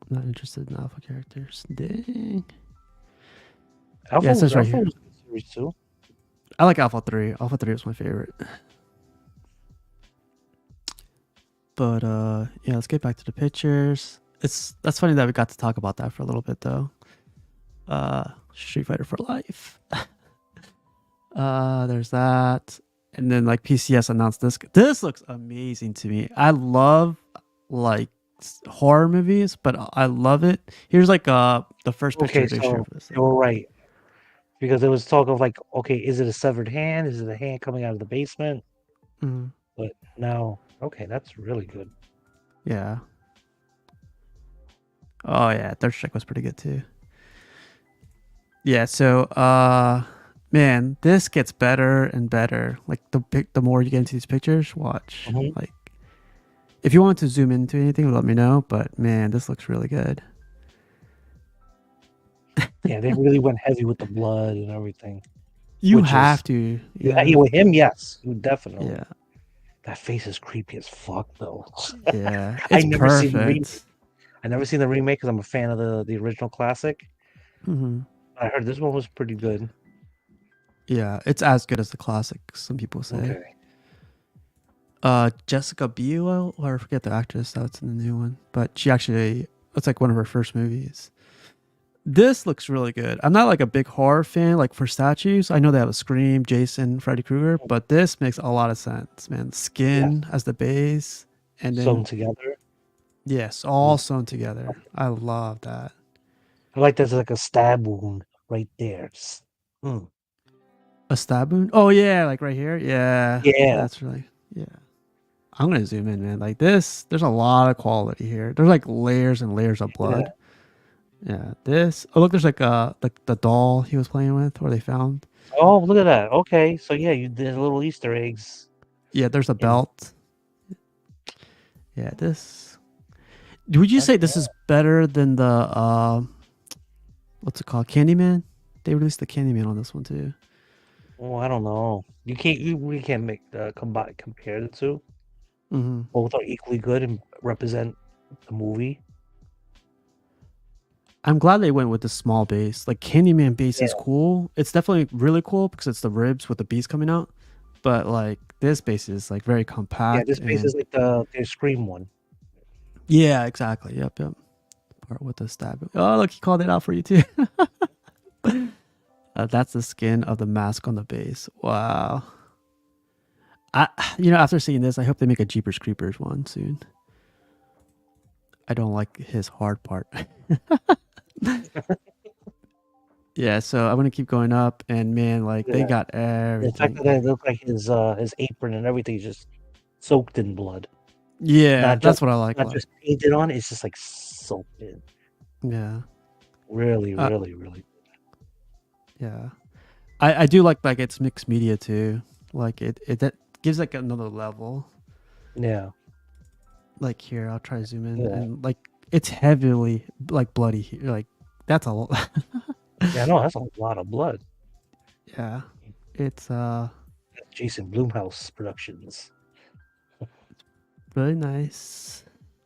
I'm not interested in alpha characters. Dang. Alpha, Yeah, it says right Alpha here. was in series 2. I like Alpha 3. Alpha 3 is my favorite. But yeah, let's get back to the pictures. That's funny that we got to talk about that for a little bit though. Street Fighter for Life. There's that. And then like PCS announced this. This looks amazing to me. I love like horror movies, but I love it. Here's like the first picture Okay, they showed so for this you thing. were right. Because there was talk of like, okay, is it a severed hand? Is it a hand coming out of the basement? Mhm. But now, okay, that's really good. Yeah. Oh yeah, third strike was pretty good too. Yeah, so man, this gets better and better. Like the more you get into these pictures, watch. Mhm. Like if you want to zoom into anything, let me know. But man, this looks really good. Yeah, they really went heavy with the blood and everything, You which is have to. yeah, Yeah. with him, yes, definitely. Yeah. That face is creepy as fuck, though. Yeah. I It's never seen the remake. perfect. I never seen the remake because I'm a fan of the original classic. Hmm. I heard this one was pretty good. Yeah, it's as good as the classic, some people say. Okay. Jessica Biel, or I forget the actress that's in the new one, but she actually it's like one of her first movies. This looks really good. I'm not like a big horror fan, like for statues. I know they have a Scream, Jason, Freddy Krueger, but this makes a lot of sense, man. Yes. Skin as the base, and Sewn then together. yes, all Mm. sewn together. I love that. I like there's like a stab wound right there. Mm. A stab wound? Oh yeah, like right here. Yeah, Yeah. that's really yeah. I'm gonna zoom in, man. Like this, there's a lot of quality here. There's like layers and layers of Yeah. blood. Yeah, this. Oh, look, there's like the doll he was playing with, or they found. Oh, look at that. Okay, so yeah, you did little Easter eggs. Yeah, there's a In belt. Yeah, this. Would you say this is better than the what's it called, Candyman? They released the Candyman on this one too. oh, I don't know. You really can't make the compare the two. Hmm. Both are equally good and represent the movie. I'm glad they went with the small base. Like Candyman base Yeah. is cool. It's definitely really cool because it's the ribs with the beast coming out. But like this base is like very Yeah, compact this base and is like the Scream one. yeah, exactly. Yep. Part with the stab. Oh, look, he called it out for you too. That's the skin of the mask on the base. Wow. After seeing this, I hope they make a Jeepers Creepers one soon. I don't like his hard part. Yeah, so I'm gonna keep going up, and man, like they Yeah. got The fact everything. that it looked like his apron and everything is just soaked in blood. Yeah, that's what I like a Not lot. just painted on, it's just like soaked in. Yeah, Really, uh, really, really. yeah. I do like it's mixed media too. Like it that gives like another level. Yeah. Like here, I'll try to zoom in, Yeah. and like it's heavily like bloody here. Like that's a lot. Yeah, no, that's a lot of blood. Yeah, it's Jason Bloomhouse Productions. really nice.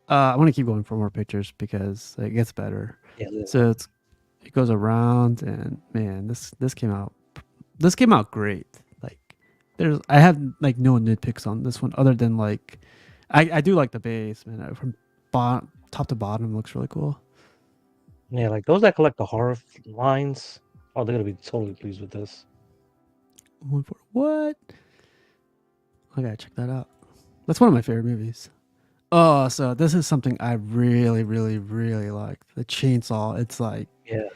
I want to keep going for more pictures because it gets better. Yeah, So it goes around, and man, this came out great. Like I have like no nitpicks on this one other than like I do like the base, man. From top to bottom looks really cool. yeah, like those that collect the horror lines, oh, they're gonna be totally pleased with this. One for what? I gotta check that out. That's one of my favorite movies. Oh, so this is something I really, really, really like. The chainsaw. It's like Yeah,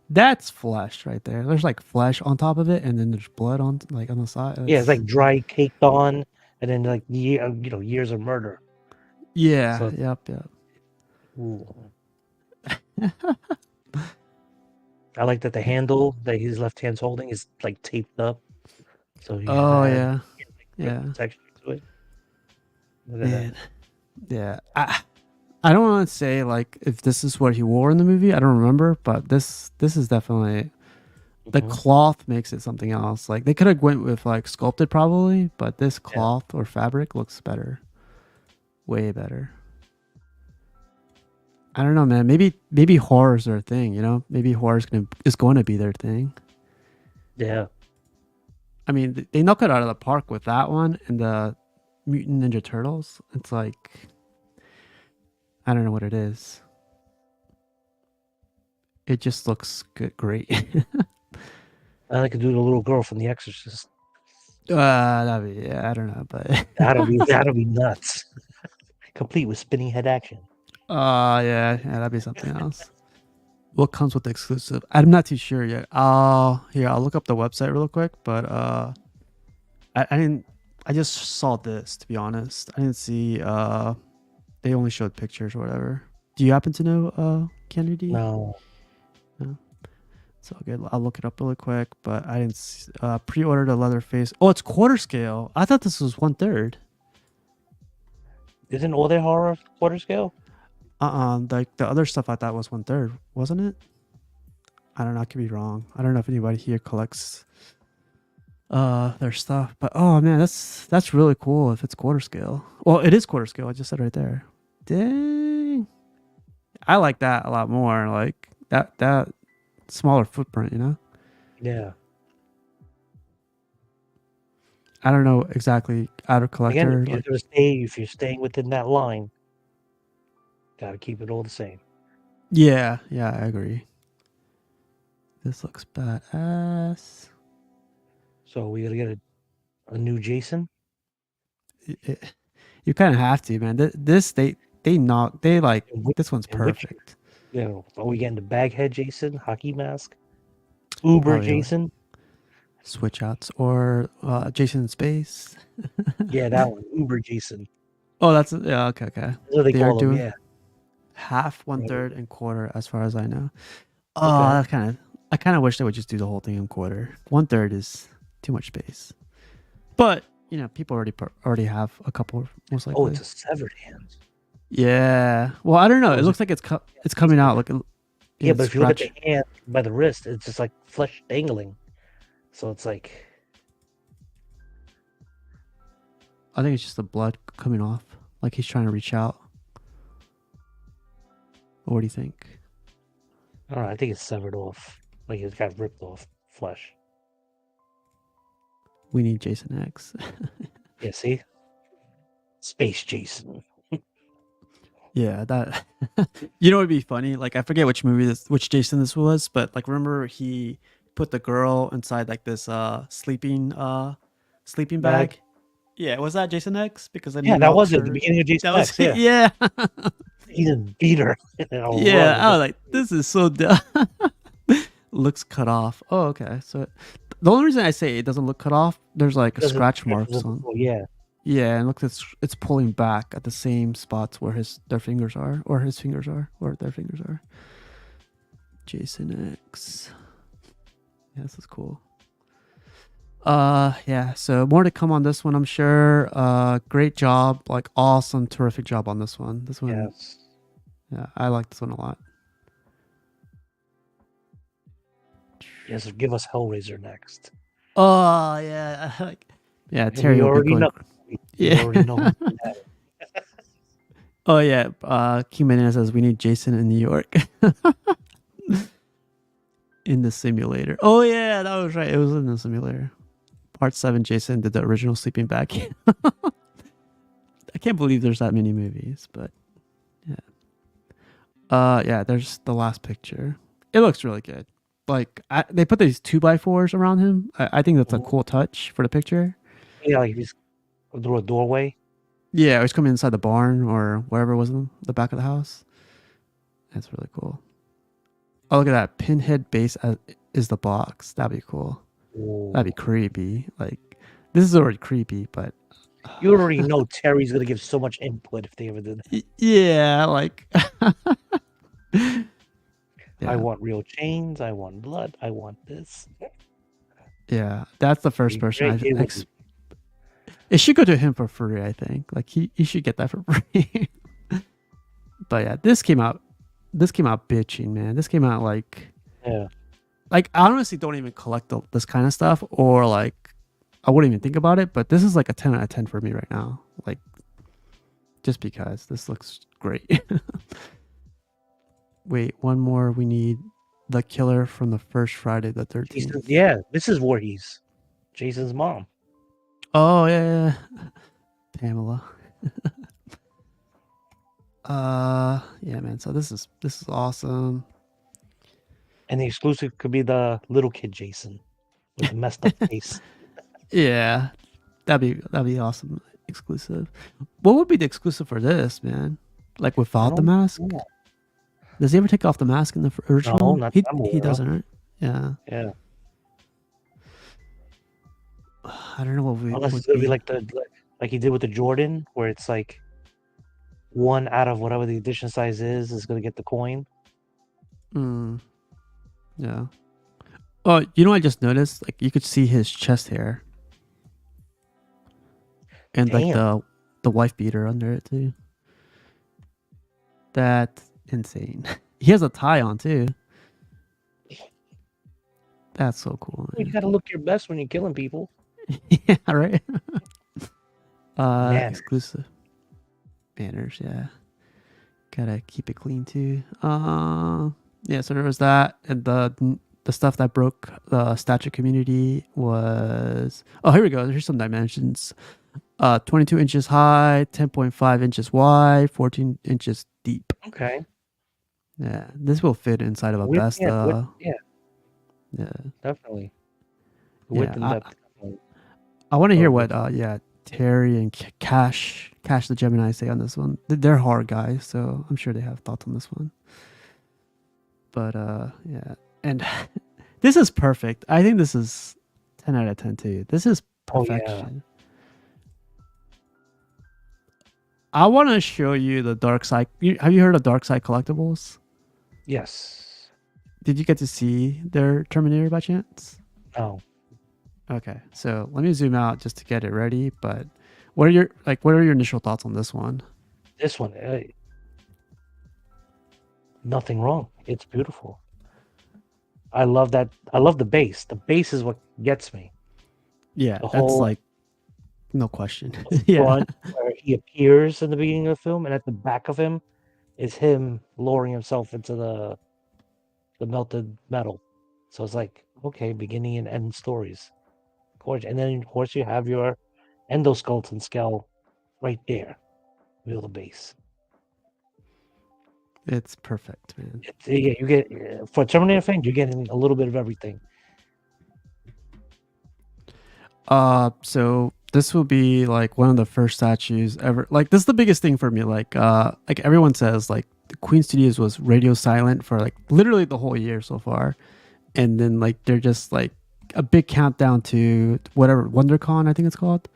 that's flesh right there. There's like flesh on top of it, and then there's blood on like on the side. yeah, it's It's like dry caked on, and then like years of murder. yeah, So, yep. ooh. I like that the handle that his left hand's holding is like taped up, so he Oh has yeah, grip yeah, protection to it. Look at that. man, yeah. I don't want to say like if this is what he wore in the movie. I don't remember, but this is definitely the Hmm. cloth makes it something else. Like they could have went with like sculpted probably, but this Yeah, cloth or fabric looks better, way better. I don't know, man. Maybe horror's their thing. You know, maybe is going to be their thing. yeah. I mean, they knock it out of the park with that one and the Mutant Ninja Turtles. It's like I don't know what it is. It just looks good, great. I like to do the little girl from The Exorcist. I don't know, but That'll be nuts. Complete with spinning head action. yeah, that'd be something else. What comes with the exclusive? I'm not too sure yet. I'll look up the website real quick, but I didn't. I just saw this to be honest. I didn't see. They only showed pictures or whatever. Do you happen to know, Kennedy? No, No. So good. I'll look it up really quick, but I didn't pre-order the Leatherface. Oh, it's quarter scale. I thought this was 1/3. isn't all their horror quarter scale? Like the other stuff I thought was 1/3, wasn't it? I don't know. I could be wrong. I don't know if anybody here collects their stuff, but oh man, that's really cool if it's quarter scale. Well, it is quarter scale. I just said right there. Dang, I like that a lot more. Like that smaller footprint, you know. Yeah. I don't know exactly out of Again, collector like. if you're staying within that line, gotta keep it all the same. Yeah, I agree. This looks badass. So we gotta get a new Jason. You kind of have to, man. This they like And which, this one's and which perfect. are we getting the baghead Jason, hockey mask, Uber Probably like Jason? switch outs or Jason in Space. Yeah, that one, Uber Jason. Oh, that's yeah. Okay. That's what they They are call him. doing Yeah. half, one Right. third, and quarter, as far as I know. Oh, Okay. I kind of wish they would just do the whole thing in quarter. 1/3 is too much space, but you know, people already have a couple, most Oh, it's likely. a severed hand. Yeah. Well, I don't know. Oh, It is it? looks like it's coming out. Like Yeah, it's but if you look at the scratch. hand by the wrist, it's just like flesh dangling. So it's like, I think it's just the blood coming off. Like he's trying to reach out. What do you think? I don't know. I think it's severed off. Like it got ripped off flesh. We need Jason X. Yeah, see? Space Jason. Yeah, that. You know, it'd be funny. Like I forget which Jason this was, but like remember he put the girl inside like this sleeping Bag. bag. Yeah, was that Jason X? Because then he Yeah, that was knocks it. The her. beginning of Jason That was X. Yeah. yeah, He just beat her and I'll yeah. run. I was like, this is so dumb. Looks cut off. Oh, okay. So the only reason I say it doesn't look cut off, there's like a Because scratch marks on. yeah. Yeah, and look, it's pulling back at the same spots where their fingers are, or his fingers are, or their fingers are. Jason X. Yeah, this is cool. Yeah, so more to come on this one, I'm sure. Great job, like awesome, terrific job on this one. This one, Yes. yeah, I like this one a lot. Yes, give us Hellraiser next. Oh yeah, yeah, And Terry we will be already going. know. We Yeah. already know. Oh yeah, King Banana says we need Jason in New York in the simulator. Oh yeah, that was right. It was in the simulator. Part 7, Jason did the original sleeping bag. I can't believe there's that many movies, but yeah. Yeah, there's the last picture. It looks really good. Like they put these 2x4s around him. I think that's a Mhm. cool touch for the picture. Yeah, like he's through a doorway. Yeah, he's coming inside the barn or wherever it was in the back of the house. That's really cool. Oh, look at that. Pinhead base is the box. That'd be cool. That'd be Ooh. creepy. Like, this is already creepy, but You already know Terry's gonna give so much input if they ever did that. yeah, like, I yeah, want real chains. I want blood. I want this. yeah. That's the It'd first be person great. I It would be. it should go to him for free. I think like he should get that for free. But yeah, this came out. This came out bitching, man. This came out Yeah. like I honestly don't even collect this kind of stuff, or like I wouldn't even think about it. But this is like a 10 out of 10 for me right now. Like just because this looks great. Wait, one more. We need the killer from the first Friday the 13th. Yeah, this is Voorhees, Jason's mom. Oh yeah, Pamela. Yeah, man. So this is awesome. And the exclusive could be the little kid Jason with the messed up face. Yeah, that'd be awesome. Exclusive. What would be the exclusive for this, man? Like I without the don't mask? know. Does he ever take off the mask in the No, original? not He that I'm he aware of. doesn't, right? Yeah. Yeah. I don't know what Unless would it's gonna be be. like he did with the Jordan, where it's like one out of whatever the edition size is gonna get the coin. Mm, yeah. Oh, you know, I just noticed. Like you could see his chest hair and like Damn. the wife beater under it too. That's insane. He has a tie on too. That's so cool, You man. gotta look your best when you're killing people. Yeah, right. Man, Exclusive banners. Yeah, gotta keep it clean too. Yeah. So there was that, and the stuff that broke the statue community was. Oh, here we go. Here's some dimensions. 22 inches high, 10.5 inches wide, 14 inches deep. okay. Yeah, this will fit inside of a Width, best. yeah, width, yeah, Yeah, definitely. yeah. Width and depth, definitely. I want to hear Oh, what good. yeah Terry and Cash the Gemini say on this one. They're hard guys, so I'm sure they have thoughts on this one. But yeah, and this is perfect. I think this is 10 out of 10 too. This is Oh yeah. perfection. I want to show you the Dark Side. Have you heard of Dark Side Collectibles? Yes. Did you get to see their Terminator by chance? No. Okay, so let me zoom out just to get it ready. But what are your initial thoughts on this one? This one, nothing wrong. It's beautiful. I love that. I love the base. The base is what gets me. Yeah, The that's whole like no question. Yeah, front where he appears in the beginning of the film, and at the back of him is him lowering himself into the melted metal. So it's like, okay, beginning and end stories. Gorgeous. And then of course you have your endoskeleton skull right there, middle of the base. it's perfect, man. Yeah, you get for a Terminator fan, you're getting a little bit of everything. So this will be like one of the first statues ever. Like this is the biggest thing for me. Like everyone says, like the Queen Studios was radio silent for like literally the whole year so far, and then like they're just like a big countdown to whatever WonderCon I think it's called,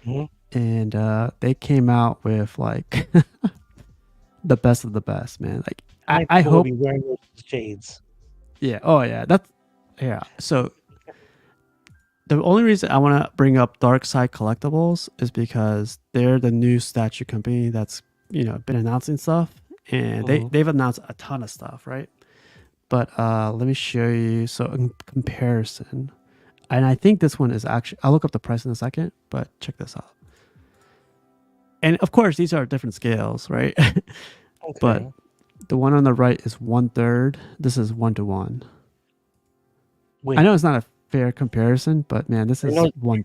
Mhm. and they came out with like the best of the best, man. Like How many I people will be hope, wearing those shades? yeah. Oh yeah, that's yeah. So the only reason I want to bring up Dark Side Collectibles is because they're the new statue company that's been announcing stuff, and Mhm. they've announced a ton of stuff, right? But let me show you. So in comparison, and I think this one is actually. I'll look up the price in a second, but check this out. And of course, these are different scales, right? But Okay. the one on the right is 1/3. This is 1-to-1. I Wait, know it's not a fair comparison, but man, this I is know one.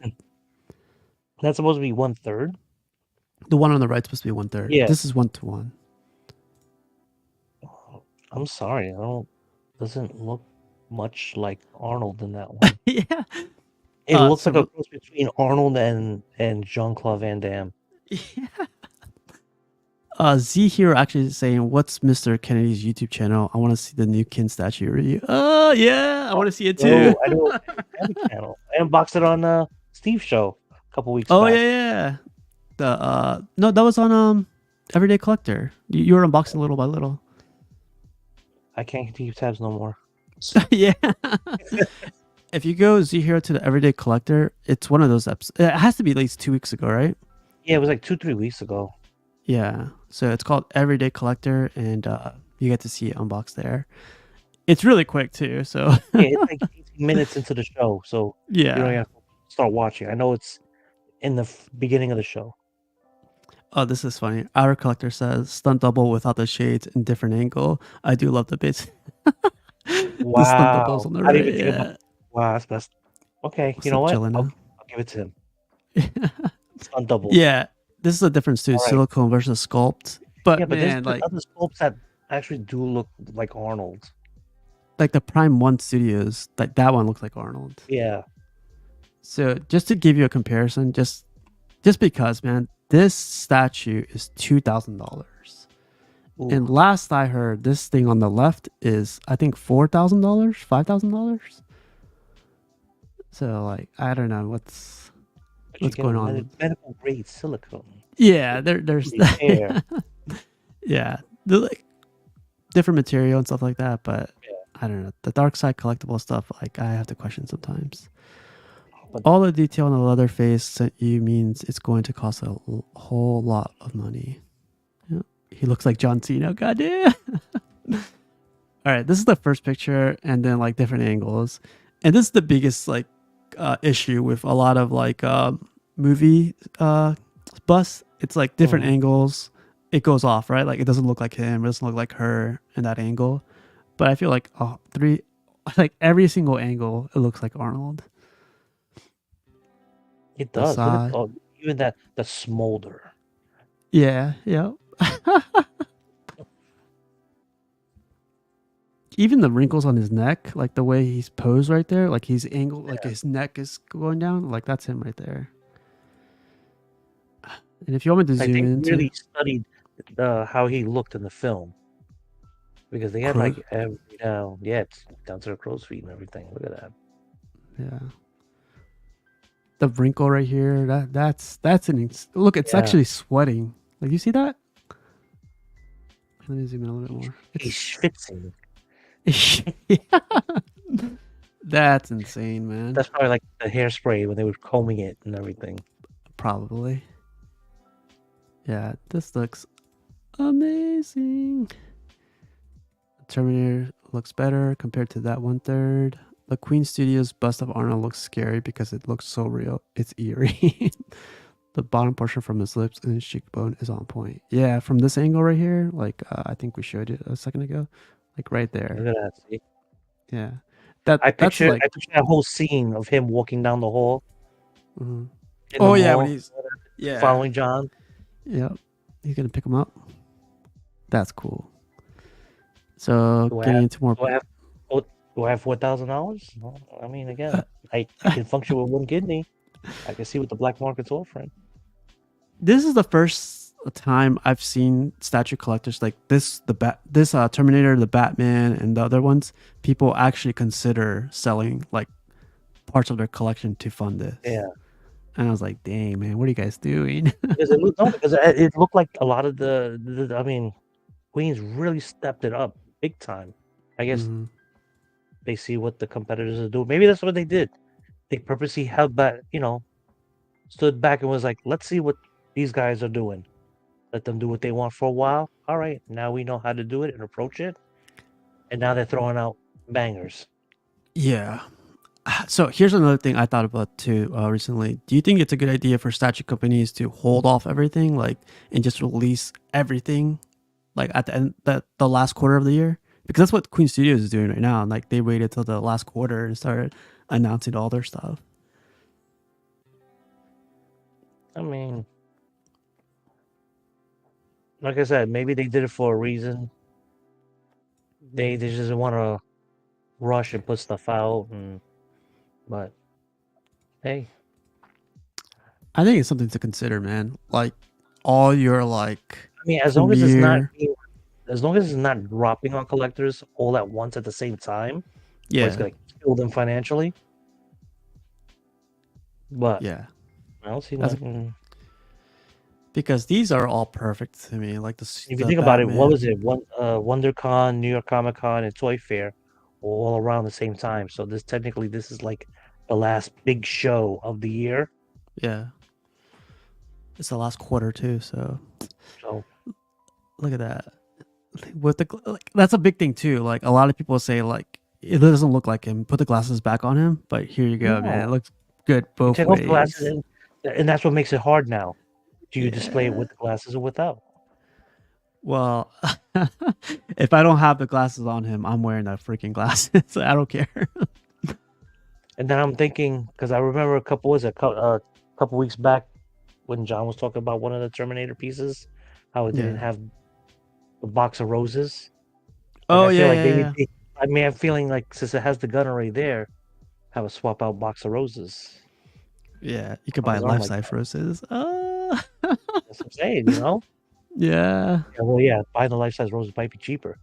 that's supposed to be 1/3. The one on the right is supposed to be 1/3. Yeah. This is 1-to-1. I'm sorry. I don't. Doesn't look much like Arnold in that one. Yeah. It looks like a So cross between Arnold and Jean-Claude Van Damme. yeah. Z here actually saying, "What's Mr. Kennedy's YouTube channel? I want to see the new Kin statue review." Oh yeah, I want to see it too. No, I don't have a channel. I unboxed it on Steve's show a couple weeks Oh yeah, back. yeah. The no, that was on Everyday Collector. You were unboxing little by little. I can't keep tabs no more. Yeah. If you go Z Hero to the Everyday Collector, it's one of those episodes. It has to be at least 2 weeks ago, right? Yeah, it was like 2, 3 weeks ago. Yeah. So it's called Everyday Collector, and you get to see it unboxed there. It's really quick too. So Yeah, it's like 18 minutes into the show, so you don't yeah. have to start watching. I know it's in the beginning of the show. Oh, this is funny. Our collector says stunt double without the shades in different angle. I do love the bits. The stunt doubles Wow. on the I didn't right. even think about. Yeah. Wow, that's best. Okay, you What's know up, what? Jelena? I'll give it to him. Stunt double. Yeah. This is the difference too. All right. Silicone versus sculpt. Yeah, But but there's man, like other sculpts that actually do look like Arnold. the Prime One Studios, like that one looks like Arnold. Yeah. So just to give you a comparison, just because, man, this statue is $2,000. Ooh. And last I heard, this thing on the left is I think $4,000, $5,000. So like I don't know what's But you get going on. medical grade silicone. Yeah, there's Repair. yeah, they're like different material and stuff like that. But Yeah. I don't know, the dark side collectible stuff. Like I have to question sometimes. But All the detail on the leather face sent you means it's going to cost a whole lot of money. Yeah. He looks like John Cena. Goddamn. All right, this is the first picture, and then like different angles, and this is the biggest like issue with a lot of like movie busts. It's like different angles. It goes off, right? Like it doesn't look like him. It doesn't look like her in that angle. But I feel like like every single angle, it looks like Arnold. it The does. Look at side, even that the smolder. yeah, yeah. Even the wrinkles on his neck, like the way he's posed right there, like he's angled, like his neck is going down, like that's him right there. And if you want me to Like zoom they into really studied how he looked in the film because they had crow, like every down, yeah, it's down to the crow's feet and everything. Look at that. yeah, the wrinkle right here, that's look. It's Yeah, actually sweating. Like you see that? Let me zoom in a little bit more. he's schwitzing. That's insane, man. That's probably like the hairspray when they were combing it and everything. Probably. Yeah, this looks amazing. Terminator looks better compared to that 1/3. The Queen Studios bust of Arnold looks scary because it looks so real. It's eerie. The bottom portion from his lips and his cheekbone is on point. Yeah, from this angle right here, like I think we showed it a second ago, like right Look there. at that. See? Yeah, I that's picture like. I picture that whole scene of him walking down the hall Mhm. in the Oh yeah, when mall, he's yeah, following John. yep, he's gonna pick him up. That's cool. So Do I getting have into more. do I have oh, do I have $4,000? No, I mean again, I can function with one kidney. I can see what the black market's offering. This is the first time I've seen statue collectors like this. This Terminator, the Batman, and the other ones. People actually consider selling like parts of their collection to fund this. Yeah, And I was like, dang man, what are you guys doing? because it looked like a lot of the I mean, Queens really stepped it up big time. I guess Mhm. they see what the competitors are doing. Maybe that's what they did. They purposely held back, stood back and was like, let's see what these guys are doing. Let them do what they want for a while. All right, now we know how to do it and approach it. And now they're throwing out bangers. Yeah, So here's another thing I thought about too recently. Do you think it's a good idea for statue companies to hold off everything, like, and just release everything, like at the end, the last quarter of the year? Because that's what Queen Studios is doing right now. And like they waited till the last quarter and started announcing all their stuff. I mean, like I said, maybe they did it for a reason. They just want to rush and put stuff out, but hey, I think it's something to consider, man. Like all your like I mean, premiere, as long as it's not dropping on collectors all at once at the same time, where it's yeah, gonna kill them financially. But yeah. I don't see That's nothing. because these are all perfect to me. Like If you the think about it, what was Batman. it? WonderCon, New York Comic Con, and Toy Fair, all around the same time. So this is like the last big show of the year. Yeah, it's the last quarter too. So So look at that. With the like, that's a big thing too. Like a lot of people say like it doesn't look like him. Put the glasses back on him, but here you go, man. It no, looks good you both take off the glasses, ways. and that's what makes it hard now. Do you display it Yeah. with the glasses or without? Well, if I don't have the glasses on him, I'm wearing the freaking glasses. I don't care. And then I'm thinking because I remember a couple weeks back when John was talking about one of the Terminator pieces, how it didn't Yeah. have the box of roses. Like Oh I feel yeah, like yeah, yeah. I mean, I'm feeling like since it has the gun already there, have a swap out box of roses Yeah. You could on buy his arm life like size that. roses. That's what I'm saying, you know? Yeah. Yeah, well, yeah, buying the life size roses might be cheaper.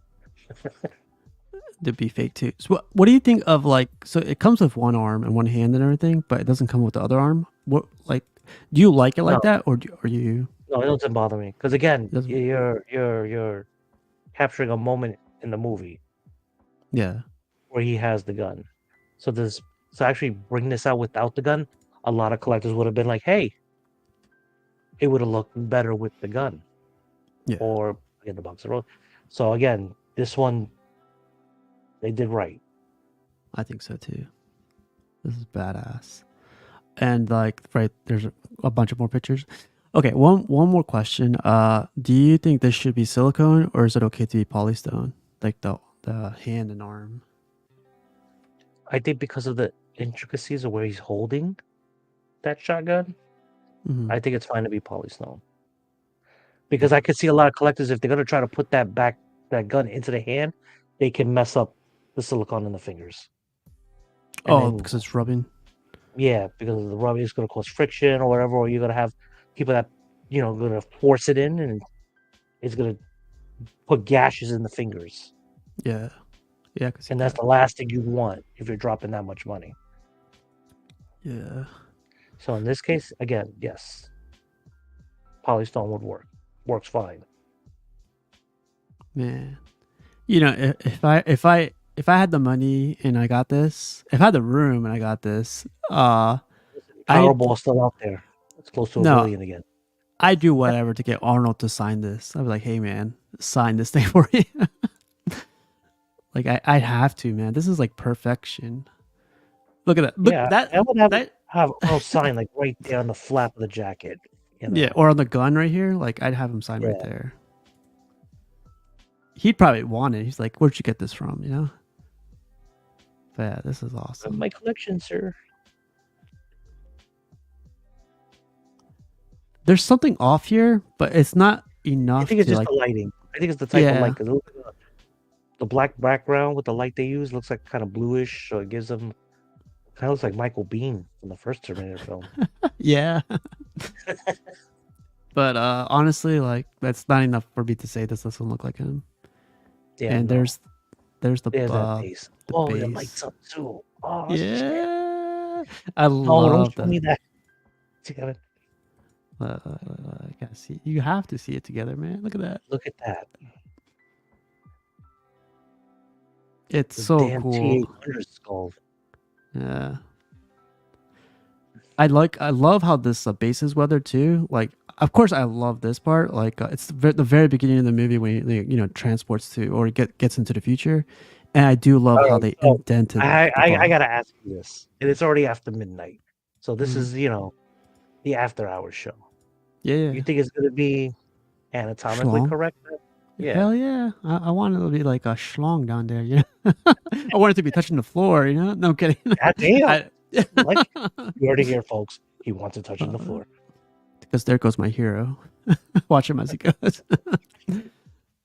To be fake too. So what do you think of like? So it comes with one arm and one hand and everything, but it doesn't come with the other arm. What like? Do you like it No, like that, or are you? no, it doesn't bother me because again, It doesn't. you're capturing a moment in the movie Yeah. where he has the gun. So this so actually bring this out without the gun, a lot of collectors would have been like, "Hey, it would have looked better with the gun." Yeah. Or get the box of roses. So again, this one they did right. I think so too. This is badass. And like, right there's a bunch of more pictures. Okay, one more question. Do you think this should be silicone or is it okay to be polystone? Like the hand and arm. I think because of the intricacies of where he's holding that shotgun, Hmm. I think it's fine to be polystone. Because I could see a lot of collectors if they're gonna try to put that gun into the hand, they can mess up the silicone in the fingers. And Oh, then because it's rubbing. yeah, because the rubber is gonna cause friction or whatever, or you're gonna have people that gonna force it in and it's gonna put gashes in the fingers. Yeah. Yeah, I can see And that's that. the last thing you want if you're dropping that much money. Yeah. So in this case, again, yes, polystone would work. Works fine. Man. You know, if I had the money and I got this, if I had the room and I got this, I Powerball's still out there. It's close to a no, billion again. I do whatever to get Arnold to sign this. I'd be like, hey man, sign this thing for you. Like I'd have to, man. This is like perfection. Look at that. Look Yeah, that I would that have Earl sign like right there on the flap of the jacket. You yeah, know. or on the gun right here. Like I'd have him sign right Yeah. there. He'd probably want it. He's like, where'd you get this from? You know? But yeah, this is awesome. My collection, sir. There's something off here, but it's not I enough think it's to just like the lighting. I think it's the type of yeah. light because the black background with the light they use looks like kind of bluish, so it gives them kind of looks like Michael Bean from the first Terminator film. Yeah. But honestly, like that's not enough for me to say this doesn't look like him. Yeah, And no. there's There's that base. the Oh, it lights base. up too. Oh shit! Yeah. I No, don't love show the me that. Damn it. I gotta see. You have to see it together, man. Look at that. Look at that. It's The so damn cool. T-800 skull. Yeah. I love how this base is weathered too. Like, of course, I love this part. Like, it's the very beginning of the movie when he, you know, transports to or gets into the future, And I do love how Alright, they so indented the I bar. gotta ask you this, and it's already after midnight. So this Mhm. is, the after hours show. Yeah, You yeah. think it's gonna be anatomically Schlong. correct? Yeah. Hell yeah. I want it to be like a schlong down there, you know? I want it to be touching the floor, you know? No I'm kidding. God damn. I, Like, you heard it here, folks. He wants it touching the floor. because there goes my hero. Watch him as he goes.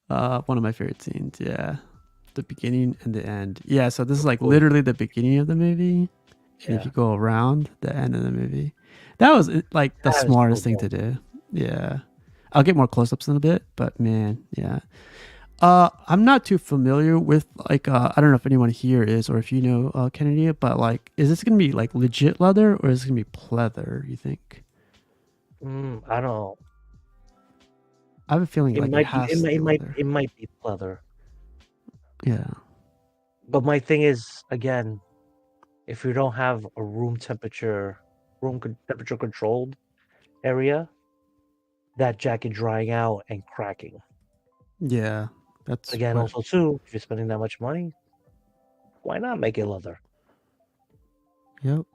One of my favorite scenes, yeah. The beginning and the end. Yeah, so this is like Cool. literally the beginning of the movie. And if Yeah. you go around the end of the movie, that was like the That is so smartest thing dope. to do. Yeah. I'll get more close ups in a bit, but man, yeah. I'm not too familiar with like I don't know if anyone here is or if you know Kennedy, but like is this gonna be like legit leather or is it gonna be pleather, you think? I don't know. I have a feeling It like it might be has to be leather. it might be pleather. Yeah. But my thing is, again, if you don't have a temperature controlled area, that jacket drying out and cracking. Yeah. That's Again, what also too, if you're spending that much money, why not make it leather? yep.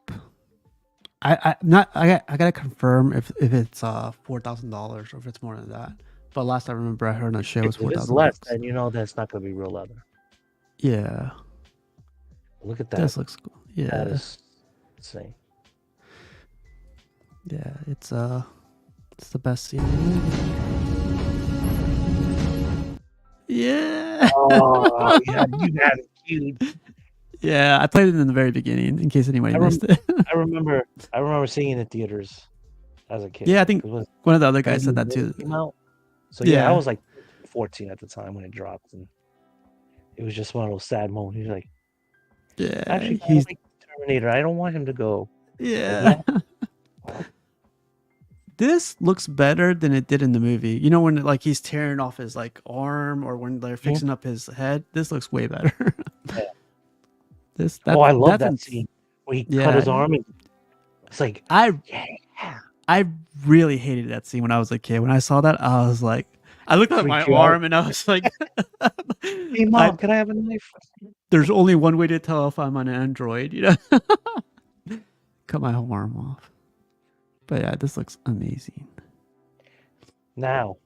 I not I gotta confirm if it's $4,000 or if it's more than that. But last I remember I heard on a show it was If four it's thousand less, bucks. then you know that's not gonna be real leather. Yeah. Look at that. This looks cool. That Yeah. is insane. Yeah. It's the best scene in the movie. Yeah. Oh, yeah, you had it cute. Yeah, I played it in the very beginning in case anybody I rem missed it. I remember I remember seeing it in theaters as a kid. Yeah, I think 'Cause when one of the other guys brand said new that movie too. came out. So yeah, I Yeah. was like 14 at the time when it dropped, and it was just one of those sad moments. He's like, Yeah, actually, I he's like Terminator. I don't want him to go. Like, yeah. yeah, This looks better than it did in the movie. You know when like he's tearing off his like arm or when they're mhm, fixing up his head. This looks way better. yeah. this Oh, that I love that's that in, scene where he cut yeah. his arm, and it's like, I yeah, I really hated that scene when I was a kid. When I saw that, I was like, I looked at my freaked you out. arm and I was like, Hey, I mom, can I have a knife? there's only one way to tell if I'm an android. You know, cut my whole arm off. But yeah, this looks amazing. Now,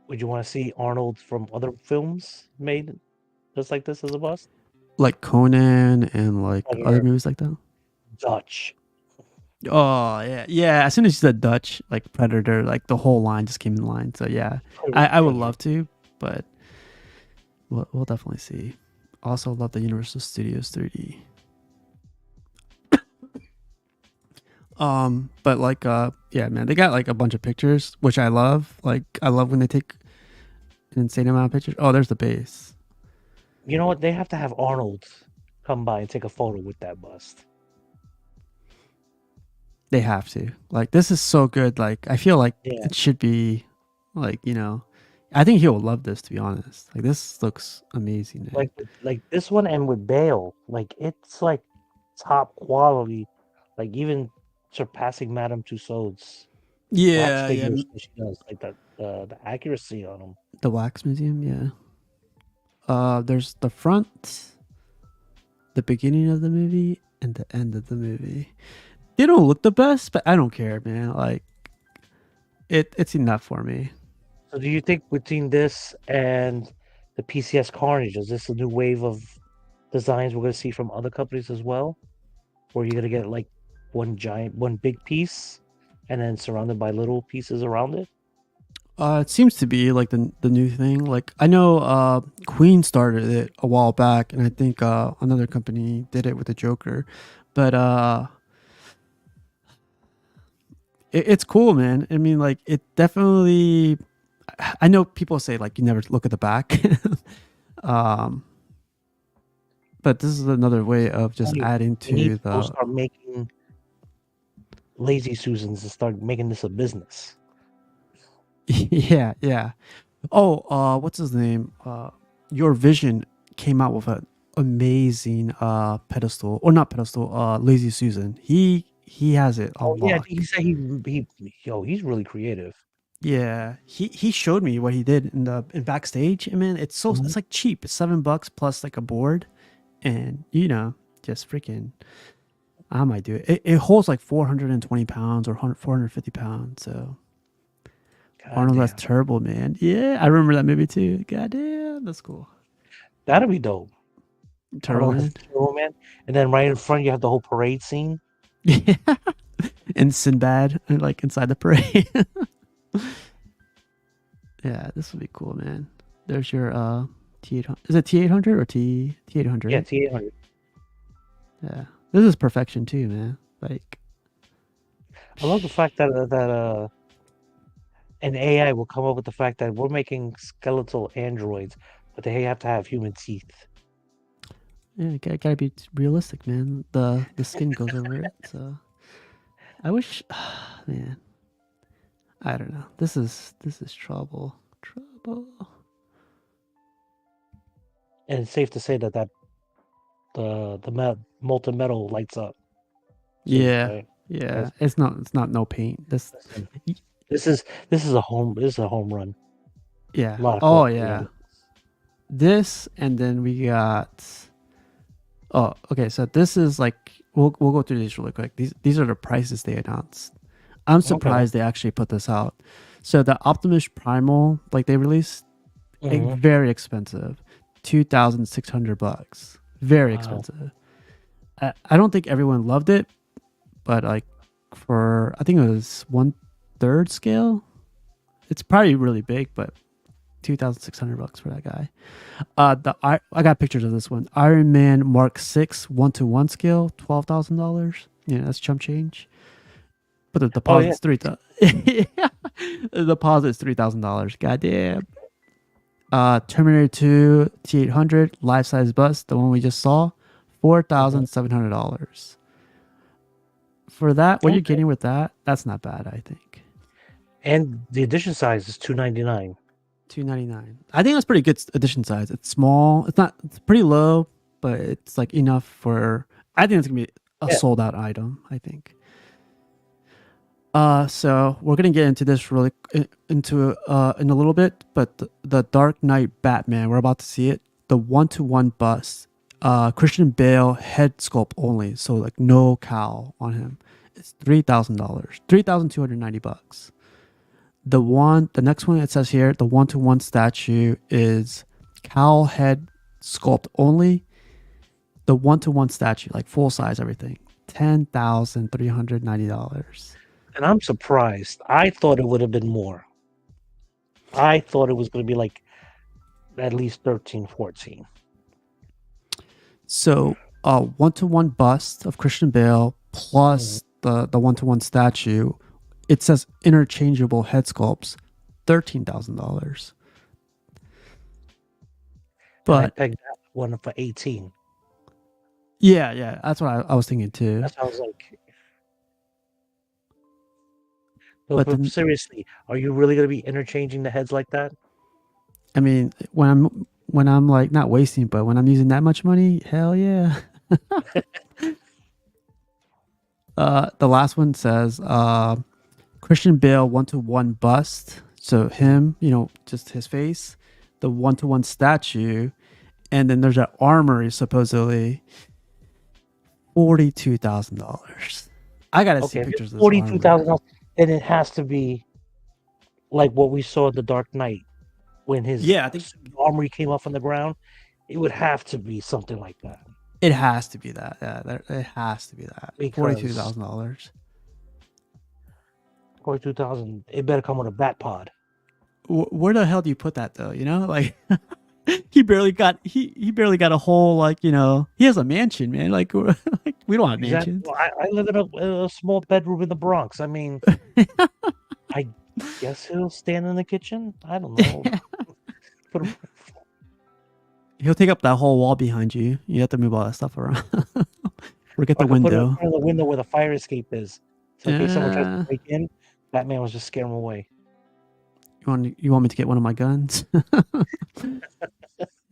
would you want to see Arnold from other films made just like this as a bust? Like Conan and like Like other your movies like that. Dutch. Oh yeah, yeah. As soon as you said Dutch, like Predator, like the whole line just came in line. So yeah, I would Predator. love to, but we'll definitely see. Also love the Universal Studios 3D. But like yeah, man, they got like a bunch of pictures, which I love. Like I love when they take an insane amount of pictures. Oh, there's the base. You know what? They have to have Arnold come by and take a photo with that bust. They have to. Like this is so good. Like I feel like Yeah, it should be like, you know, I think he'll love this to be honest. Like this looks amazing, man. like this one and with Bale, like it's like top quality, like even surpassing Madame Tussauds wax Yeah, yeah. figures that she does, like the accuracy on them. The Wax Museum, yeah. There's the front, the beginning of the movie, and the end of the movie. They don't look the best, but I don't care, man. Like it's enough for me. So do you think between this and the PCS Carnage, is this a new wave of designs we're gonna see from other companies as well? Or you're gonna get like one big piece and then surrounded by little pieces around it? It seems to be like the new thing. Like I know Queen started it a while back, and I think another company did it with the Joker. But it's cool, man. I mean, like it definitely. I know people say like you never look at the back, um, but this is another way of just Funny, adding we need to to go the. start making lazy Susans and start making this a business. Yeah, yeah. Oh, what's his name? Your Vision came out with an amazing pedestal or not pedestal, Lazy Susan. He has it Oh on yeah, lock. he said he's really creative. Yeah, he showed me what he did in backstage. I mean, Mhm. it's like cheap. It's $7 plus like a board, and just freaking. I might do it. It holds like 420 pounds or 450 pounds. So God Arnold, that's damn. terrible, man. Yeah, I remember that movie too. God damn, that's cool. That'd be dope. Turbo Arnold as Man. the Turbo Man, and then right in front you have the whole parade scene. Yeah, and Sinbad like inside the parade. Yeah, this would be cool, man. There's your T800. Is it T800 or T800? Yeah, Right? T800. Yeah, this is perfection too, man. Like, I love the fact that an AI will come up with the fact that we're making skeletal androids, but they have to have human teeth. yeah, gotta be realistic, man. The skin goes over it. So I wish, man. I don't know. This is trouble. Trouble. And it's safe to say that molten metal lights up too, Yeah, right? yeah. That's It's not no paint. listen. This is a home run. Yeah. A lot of Oh collectors yeah. got This and then we got. Oh, okay. So this is like we'll go through these really quick. These are the prices they announced. I'm it. Okay. surprised they actually put this out. So the Optimus Primal, like they released, Hmm. very expensive, $2,600. Very Wow. expensive. I don't think everyone loved it, but like for I think it was 1/3 scale. It's probably really big, but $2,600 for that guy. I got pictures of this one. Iron Man Mark 6 1-to-1 scale, $12,000. Yeah, that's chump change. But the Oh yeah. deposit's $3,000. The deposit's $3,000. Goddamn. Terminator 2 T800 life size bust, the one we just saw, Hmm. $4,700. For that, what you're Okay. getting with that, that's not bad. I think And the edition size is 299. 299. I think that's pretty good edition size. It's small. It's not. It's pretty low, but it's like enough for. I think it's gonna be a Yeah. sold out item. I think. So we're gonna get into this really into in a little bit, but the Dark Knight Batman, we're about to see it. The 1-to-1 bust, Christian Bale head sculpt only, so like no cowl on him. It's $3,000, $3,290. The next one it says here, the 1-to-1 statue is cowl head sculpt only. The 1-to-1 statue, like full size, everything, $10,390. And I'm surprised. I thought it would have been more. I thought it was going to be like at least 13, 14. So, 1-to-1 bust of Christian Bale Mhm. plus the 1-to-1 statue. It says interchangeable head sculpts, $13,000. And I But pegged that one for 18. yeah, that's what I was thinking too. That's how I was like, But but then, seriously, are you really going to be interchanging the heads like that? I mean, when I'm like not wasting, but when I'm using that much money, hell yeah. The last one says Christian Bale 1-to-1 bust. So him, just his face, the 1-to-1 statue, and then there's that armory supposedly $42,000. I gotta see Okay, if it's pictures of this armory. $42,000, then it has to be like what we saw in The Dark Knight when his Yeah, I think armory came off on the ground. It would have to be something like that it has to be that. Yeah, it has to be that. Forty-two because thousand dollars. 42,000, it better come with a bat pod. Where the hell do you put that though? Like he barely got a whole he has a mansion, man. Like, like we don't have Exactly. mansions. Well, I live in a small bedroom in the Bronx. I mean, I guess he'll stand in the kitchen. I don't know. Put him, He'll take up that whole wall behind you. You have to move all that stuff around. Forget I the could put him in window. front of the window where the fire escape is. So in case someone tries to Yeah. break in, Batman will just scare him away. You want me to get one of my guns?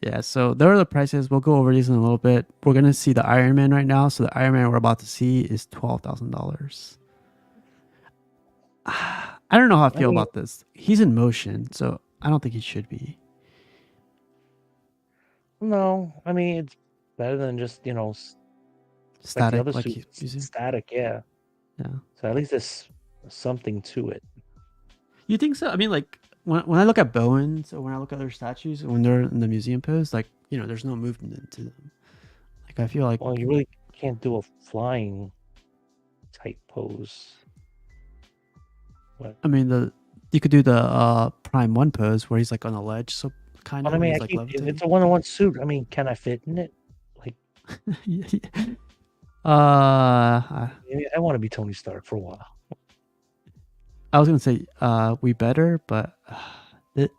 Yeah, so there are the prices. We'll go over these in a little bit. We're gonna see the Iron Man right now. So the Iron Man we're about to see is $12,000. I I don't know how I I feel mean, about this. He's in motion, so I don't think he should be no, I mean it's better than just like the other static like suit, he's using. static. Yeah. Yeah. So at least there's something to it. You think so? I mean, like when I look at Bowens or when I look at other statues when they're in the museum pose, like there's no movement to them. Like I feel like Well, you really can't do a flying type pose. But, I mean the you could do the Prime One pose where he's like on a ledge, so kind but of I when mean, he's like if it's levitating. a one-on-one suit, I mean, can I fit in it? Like, Yeah, yeah. I I want to be Tony Stark for a while. I was gonna say we better, but it,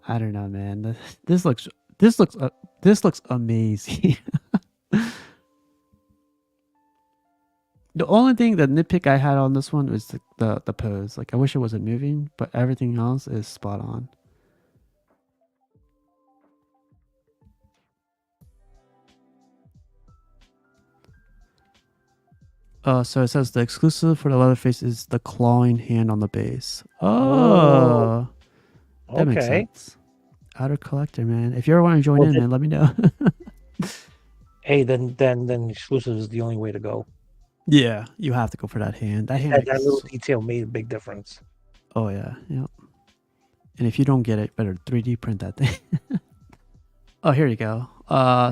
I don't know, man. This looks this looks this looks amazing. The only thing the nitpick I had on this one was the pose. Like I wish it wasn't moving, but everything else is spot on. So it says the exclusive for the Leatherface is the clawing hand on the base. Oh, Oh, that makes okay. sense. Outer collector, man. If you ever want to join Well, in, man, let me know. hey, then exclusive is the only way to go. Yeah, you have to go for that hand. That hand That little makes. detail made a big difference. Oh yeah, yeah. And if you don't get it, better 3D print that thing. Oh, here you go.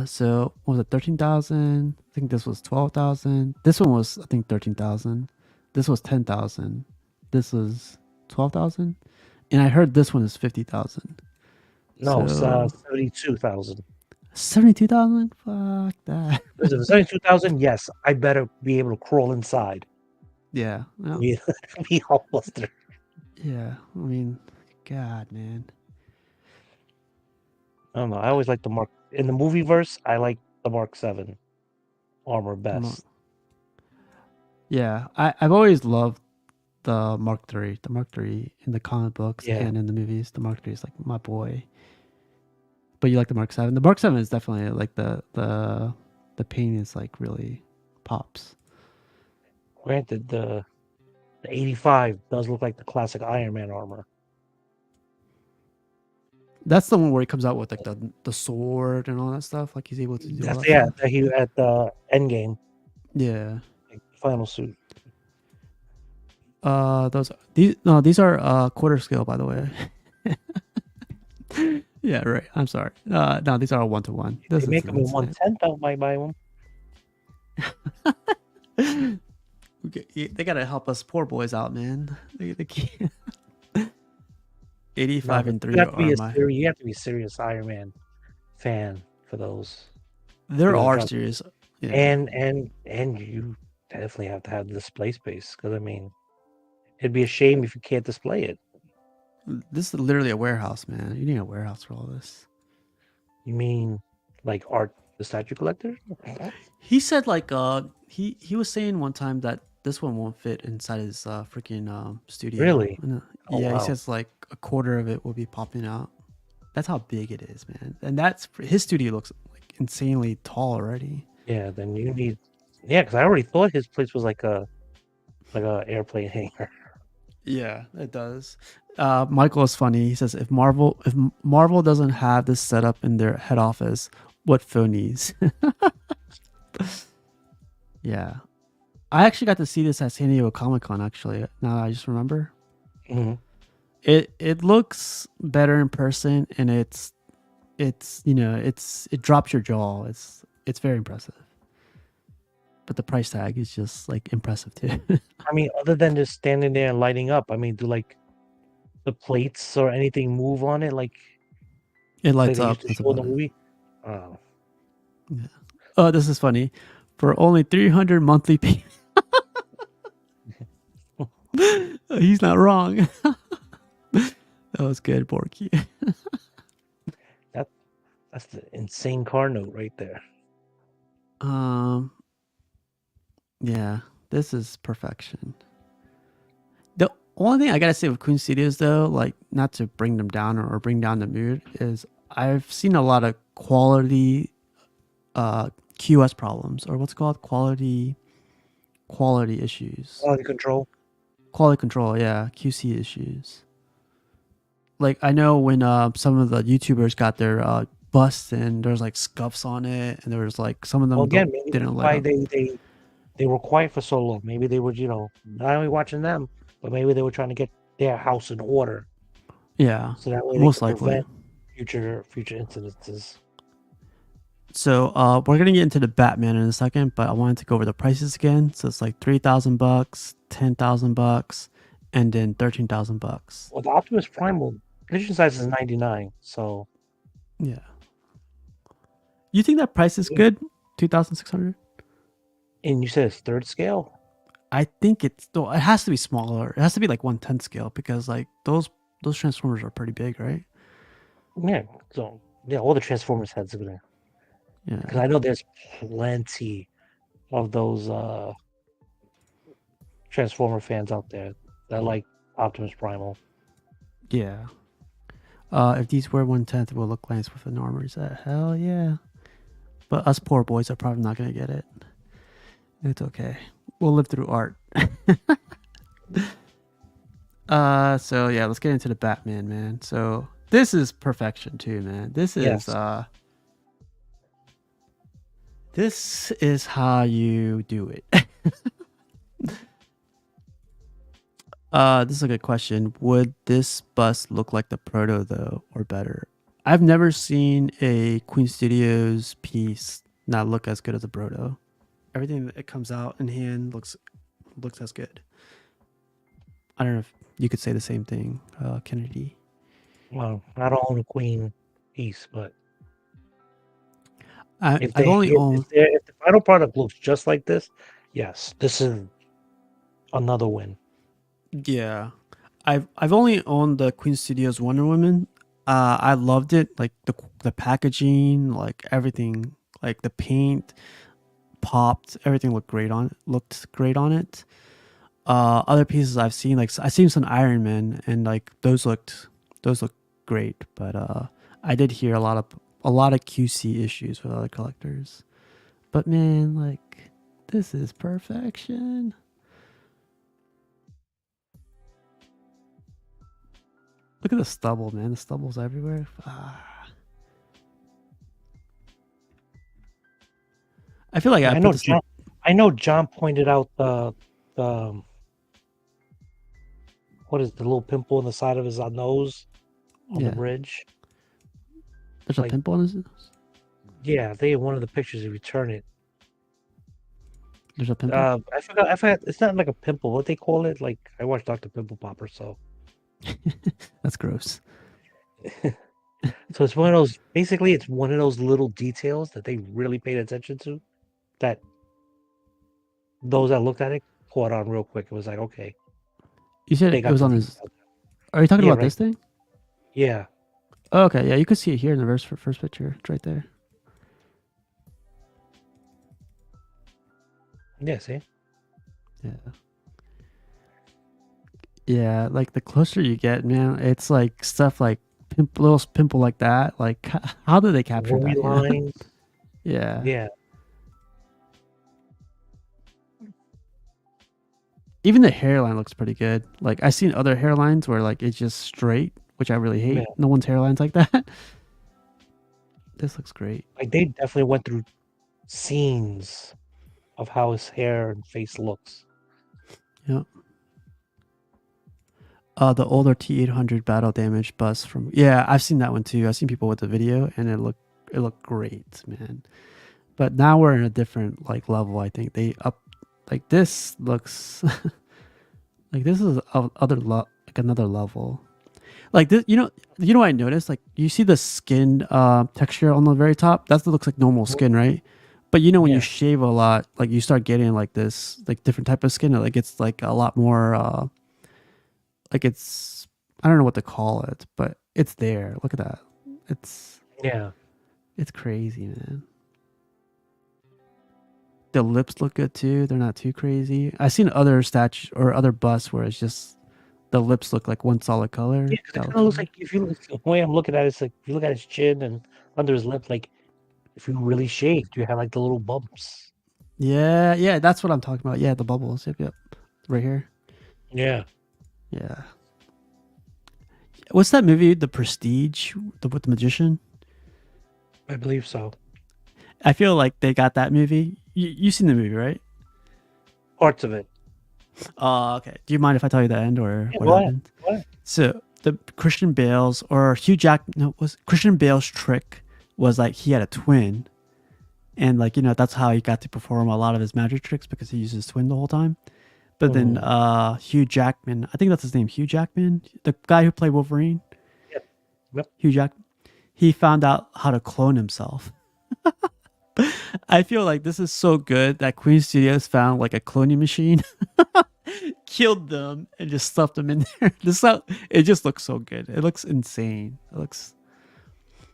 So what was it 13,000? I think this was 12,000. This one was I think 13,000. This was 10,000. This was 12,000. And I heard this one is 50,000. No, it's So 72,000. 72,000. Fuck that. If it's 72,000, yes, I better be able to crawl inside. Yeah. Well, Be, be helpless there. yeah. I mean, God, man. I don't know. I always like the Mark in the movie verse. I like the Mark 7 armor best. Yeah, I've always loved the Mark III. The Mark III in the comic books Yeah. and in the movies. The Mark III is like my boy. But you like the Mark 7. The Mark 7 is definitely like the paint is like really pops. Granted, the 85 does look like the classic Iron Man armor. That's the one where he comes out with like the sword and all that stuff. Like he's able to do all That's that stuff. that he at the end game, Yeah. like, final suit. These are quarter scale by the way. Yeah, right. I'm sorry. No, these are 1-to-1. They This is make them in insane. 1/10. I might buy one. They gotta help us poor boys out, man. They can't. No, 85 but and 3 are my. you have to be a serious Iron Man fan for those. There Because are trust, serious. Yeah. and you definitely have to have the display space. Because I mean, it'd be a shame if you can't display it. This is literally a warehouse, man. You need a warehouse for all this. You mean like art, the statue collector? He said like he was saying one time that this one won't fit inside his freaking studio. Really? Oh Yeah, he wow. says like a quarter of it will be popping out. That's how big it is, man. And that's his studio looks like insanely tall already. Yeah, then you need. Yeah, because I already thought his place was like a airplane hangar. Yeah, it does. Michael is funny. He says if Marvel doesn't have this set up in their head office, what phonies? Yeah, I actually got to see this at San Diego Comic Con. Actually, now I just remember Hmm. it looks better in person, and it drops your jaw. It's very impressive. But the price tag is just like impressive too. I mean, other than just standing there and lighting up, I mean, do like the plates or anything move on it like It like lights they used up. to That's show in about the it. movie? Oh, Yeah. Oh, this is funny. For only 300 monthly payments. He's not wrong. That was good, Borky. that that's the insane car note right there. Um, yeah, this is perfection. The only thing I gotta say with Queen Studios, though, like not to bring them down or bring down the mood, is I've seen a lot of quality, QS problems or what's it called quality issues. Quality control. Quality control, yeah, QC issues. Like I know when some of the YouTubers got their busts and there's like scuffs on it, and there was like some of Well, them again, maybe that's didn't light why up. they were quiet for so long. Maybe they were, not only watching them, but maybe they were trying to get their house in order, Yeah, so that way they most could likely. prevent future incidences. So we're gonna get into the Batman in a second, but I wanted to go over the prices again. So it's like $3,000, $10,000, and then $13,000. Well, the Optimus Primal edition size is 99, so Yeah. You think that price is good? 2,600. and you said it's third scale. I think it's though it has to be smaller. It has to be like 1/10 scale because like those transformers are pretty big, right? Yeah, so yeah, all the Transformers heads are gonna. Because Yeah. I know there's plenty of those Transformer fans out there that like Optimus Primal. Yeah. If these were 1/10, it will look nice with an armor set. Hell yeah. But us poor boys are probably not gonna get it. It's okay. We'll live through art. So yeah, let's get into the Batman, man. So this is perfection too, man. Yes. This is how you do it. This is a good question. Would this bus look like the proto though, or better? I've never seen a Queen Studios piece not look as good as a proto. Everything that comes out in hand looks as good. I don't know if you could say the same thing, Kennedy. Well, I don't own a Queen piece, but if I've they only if, owned if, they if the final product looks just like this, yes, this is another win. Yeah, I've only owned the Queen Studios Wonder Woman. I loved it, like the packaging, like everything, like the paint popped, everything looked great on it. Other pieces I've seen, like I've seen some Iron Man, and like those looked great, but I did hear a lot of QC issues with other collectors. But man, like this is perfection. Look at the stubble, man. The stubble's everywhere. I feel like Yeah, I put this in I know John pointed out the what is the little pimple on the side of his nose the on the yeah. bridge. There's a Like, pimple on his nose. yeah, they in one of the pictures if you turn it. There's a pimple. I forgot. It's not like a pimple. What they call it? Like I watched Doctor Pimple Popper, so That's gross. so it's one of those. Basically, it's one of those little details that they really paid attention to. That those that looked at it caught on real quick. It was like, okay, You said they it got was the on details. his. Are you talking Yeah, about right. this thing? Yeah, Oh, okay, yeah, you could see it here in the first picture. It's right there. yeah. See, Yeah. Yeah, like the closer you get, man, it's like stuff like little pimple like that. Like, how did they capture worry that? You know? lines. Yeah. Yeah, Even the hairline looks pretty good. Like I've seen other hairlines where like it's just straight, which I really yeah. hate. No one's hairline's like that. This looks great. Like they definitely went through scenes of how his hair and face looks. Yep. The older T800 battle damage bus from I've seen that one too. I've seen people with the video and it looked great, man. But now we're in a different like level. I think they up like this looks like this is like another level. Like this, you know what I noticed? Like you see the skin texture on the very top. That looks like normal skin, right? But when you Yeah, shave a lot, like you start getting like this like different type of skin. Like it's like a lot more like it's I don't know what to call it, but it's there. Look at that. It's yeah. it's crazy, man. The lips look good too. They're not too crazy. I've seen other statues or other busts where it's just the lips look like one solid color. Yeah, because it That kind looks of looks weird. like if you look the way I'm looking at it, it's like if you look at his chin and under his lip, like if you really shaved, you have like the little bumps. Yeah, that's what I'm talking about. Yeah, the bubbles. Yep, right here. Yeah, Yeah. What's that movie, The Prestige, with the magician? I believe so. I feel like they got that movie. You seen the movie, right? Parts of it. Okay. Do you mind if I tell you the end or Yeah, what go ahead. happened? Go ahead. So the Christian Bale's or Hugh Jack no was Christian Bale's trick was like he had a twin, and like that's how he got to perform a lot of his magic tricks because he used his twin the whole time. But then Mm. Hugh Jackman, I think that's his name, Hugh Jackman, the guy who played Wolverine, Yep. Yep. Hugh Jack, he found out how to clone himself. I feel like this is so good that Queen Studios found like a cloning machine, killed them, and just stuffed them in there. It just looks so good. It looks insane. It looks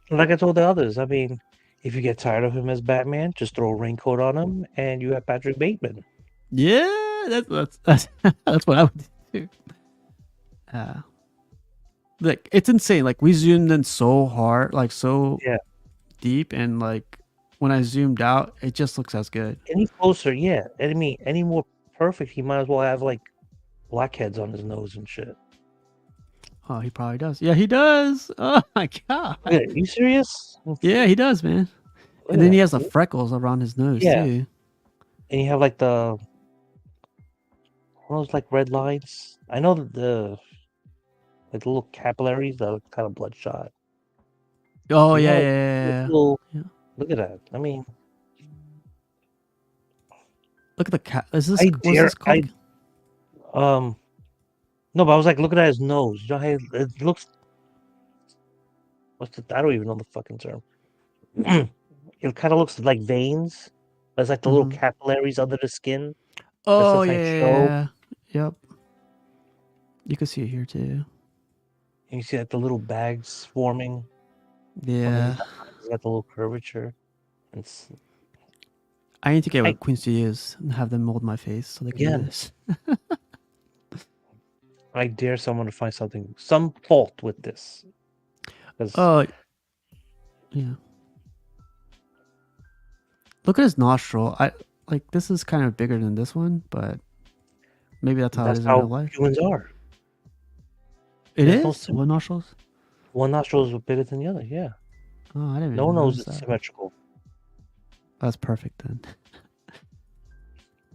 Like I told the others, I mean, if you get tired of him as Batman, just throw a raincoat on him, and you have Patrick Bateman. yeah. That's that's what I would do. Uh, like it's insane. Like we zoomed in so hard, like so Yeah. deep, and like when I zoomed out, it just looks as good. Any closer, yeah. And I mean, any more perfect, he might as well have like blackheads on his nose and shit. Oh, he probably does. Yeah, he does. Oh my god. Look at it. You serious? Yeah, he does, man. Look And at then he that. has the freckles around his nose Yeah. too. And you have like the one of those like red lines. I know that the like the little capillaries that are kind of bloodshot. Oh So you yeah, have like yeah, yeah. little. Yeah. Look at that. I mean, Look at the cat. Is this I what's dare. this called? Um. No, but I was like looking at his nose. You know how it looks. What's the? I don't even know the fucking term. It kind of looks like veins. There's like the little Mm-hmm. capillaries under the skin that Oh yeah, sometimes yeah, show. yeah. Yep. You can see it here too. And you see like the little bags forming underneath Yeah. the eyes. It's got the little curvature. It's I need to get I with Queen Studios and have them mold my face so they can do again. this. I dare someone to find some fault with this. Because Oh yeah. Look at his nostril. I like this is kind of bigger than this one, but maybe that's how it that's is in real how life. humans are. It There's no is? What nostrils? one nostril is bigger than the other. Yeah. Oh, I didn't No one even knows notice it's that. symmetrical. That's perfect then.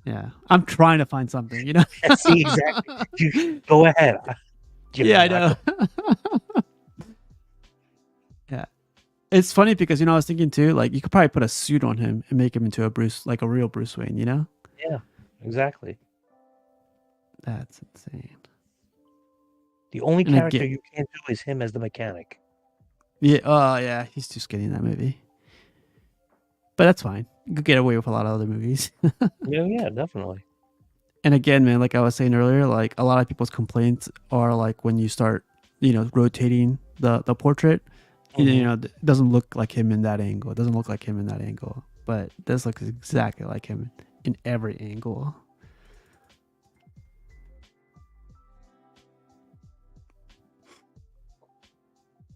Yeah. I'm trying to find something, you know? See, exactly. You go ahead. You're Yeah, I not know. Yeah. It's funny because I was thinking too, like you could probably put a suit on him and make him into a Bruce, like a real Bruce Wayne, you know? Yeah, exactly. That's insane. The only And character again, you can't do is him as the mechanic. yeah, oh yeah, he's too skinny in that movie. But that's fine. You could get away with a lot of other movies. Yeah, definitely. And again, man, like I was saying earlier, like a lot of people's complaints are like when you start, rotating the portrait, it doesn't look like him in that angle. It doesn't look like him in that angle. But this looks exactly like him in every angle.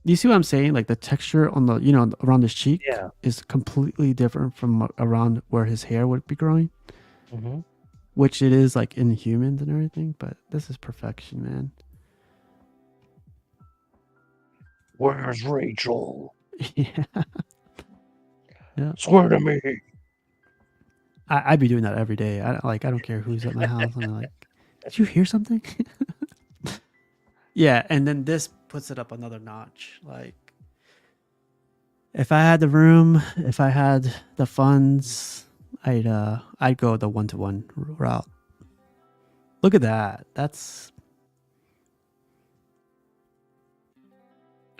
You see what I'm saying? Like the texture on the, around his cheek Yeah. is completely different from around where his hair would be growing, Mm-hmm. which it is like in humans and everything. But this is perfection, man. Where's Rachel? Yeah. Yeah. Swear to me. I'd be doing that every day. I don't care who's at my house. I'm like, did you hear something? Yeah, and then this puts it up another notch. Like, if I had the room, if I had the funds, I'd go the 1-to-1 route. Look at that. That's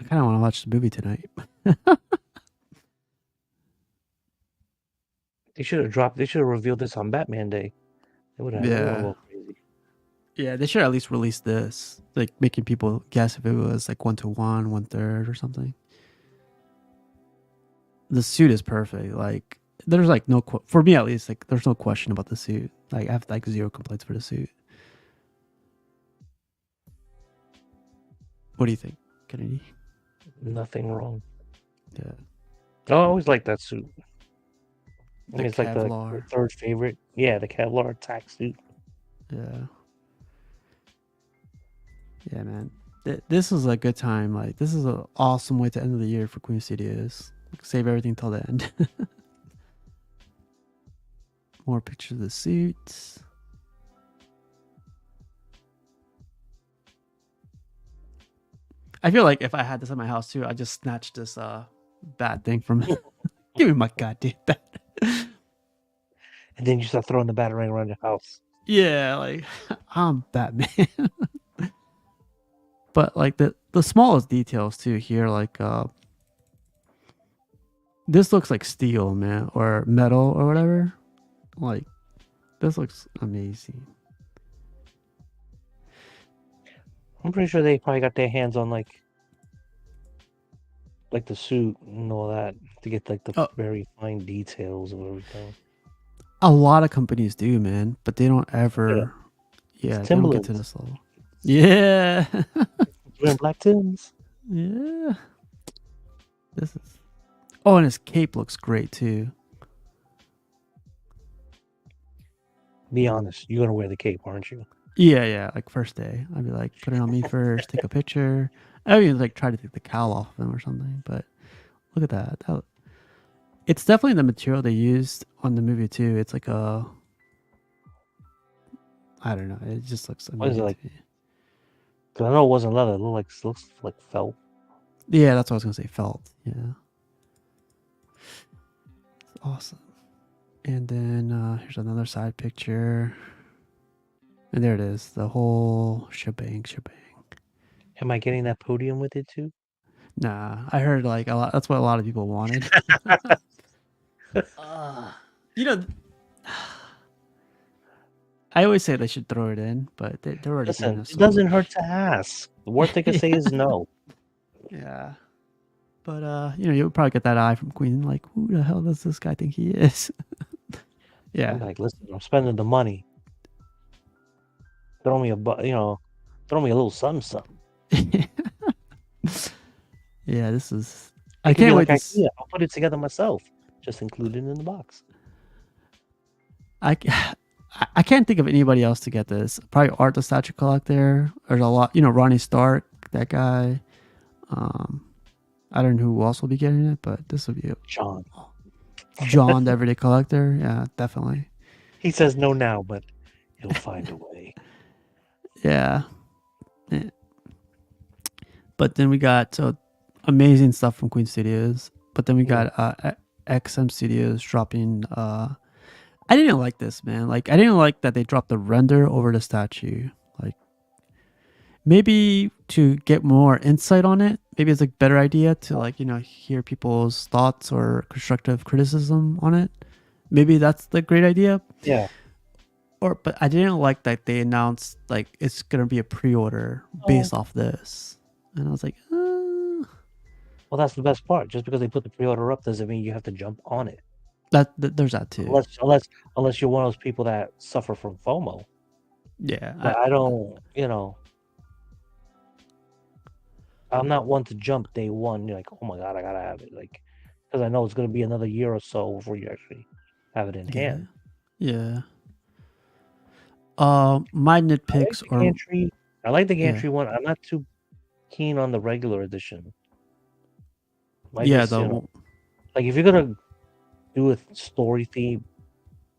I kind of want to watch the movie tonight. They should have revealed this on Batman Day. They would have everyone Yeah. go crazy. Yeah, they should at least release this, like making people guess if it was like 1-to-1, 1/3, or something. The suit is perfect. Like, there's like for me at least, like there's no question about the suit. Like, I have like zero complaints for the suit. What do you think, Kennedy? Nothing wrong. Yeah, I always like that suit. I the mean, it's like the Kevlar. third favorite. Yeah, the Kevlar attack suit. Yeah, Yeah, man. This is a good time. Like, this is an awesome way to end the year for Queen Studios. Save everything till the end. More pictures of the suits. I feel like if I had this in my house too, I'd just snatch this bat thing from. Give me my goddamn bat. And then you start throwing the batarang around your house. Yeah, like I'm Batman. But like the smallest details too here, like this looks like steel, man, or metal or whatever. Like this looks amazing. I'm pretty sure they probably got their hands on like the suit and all that to get like the Oh, very fine details of everything. a lot of companies do, man, but they don't Yeah, ever. it's Yeah, they don't get to Timberlands. this level. Yeah, Wearing black Tims. yeah. This is. Oh, and his cape looks great too. Be honest, you're gonna wear the cape, aren't you? Yeah, yeah. Like first day, I'd be like, put it on me first, take a picture. I would even like try to take the cowl off of him or something. But look at that. It's definitely the material they used on the movie too. It's like a, I don't know. It just looks What is it amazing like? to me. 'Cause I know it wasn't leather. It looks like felt. Yeah, that's what I was gonna say. Felt. Yeah, it's awesome. And then here's another side picture, and there it is. The whole shebang. Am I getting that podium with it too? Nah, I heard like a lot. That's what a lot of people wanted. uh, you know, I always say they should throw it in, but they're already giving Listen, us it so doesn't much. hurt to ask. The worst they could say is no. Yeah. But you'll probably get that eye from Queen, like, who the hell does this guy think he is? I'm Yeah. like, listen, I'm spending the money. Throw me throw me a little something. Yeah, this is I It could be can't like wait to IKEA. I'll put it together myself. Just include it in the box. I I can't think of anybody else to get this. Probably Art the Statue Collector. There's a lot, Ronnie Stark, that guy. Um I don't know who else will be getting it, but this will be John. John the Everyday Collector. Yeah, definitely. He says no now, but he'll find a way. Yeah. Eh, But then we got amazing stuff from Queen Studios. But then we Yeah. got XM Studios dropping. I didn't like this, man. Like I didn't like that they dropped the render over the statue. Like maybe to get more insight on it, maybe it's a better idea to like hear people's thoughts or constructive criticism on it. Maybe that's the great idea. Yeah. But I didn't like that they announced like it's gonna be a pre-order Oh. based off this, and I was like, Well, that's the best part. Just because they put the pre-order up doesn't mean you have to jump on it. there's that too. Unless you're one of those people that suffer from FOMO. Yeah, But I don't, I'm not one to jump day one. You're like, oh my god, I gotta have it, like, because I know it's gonna be another year or so before you actually have it in yeah, hand. yeah. My I like nitpicks the are gantry. I like the yeah, gantry one. I'm not too keen on the regular edition. Might yeah. just, The like if you're gonna do a story theme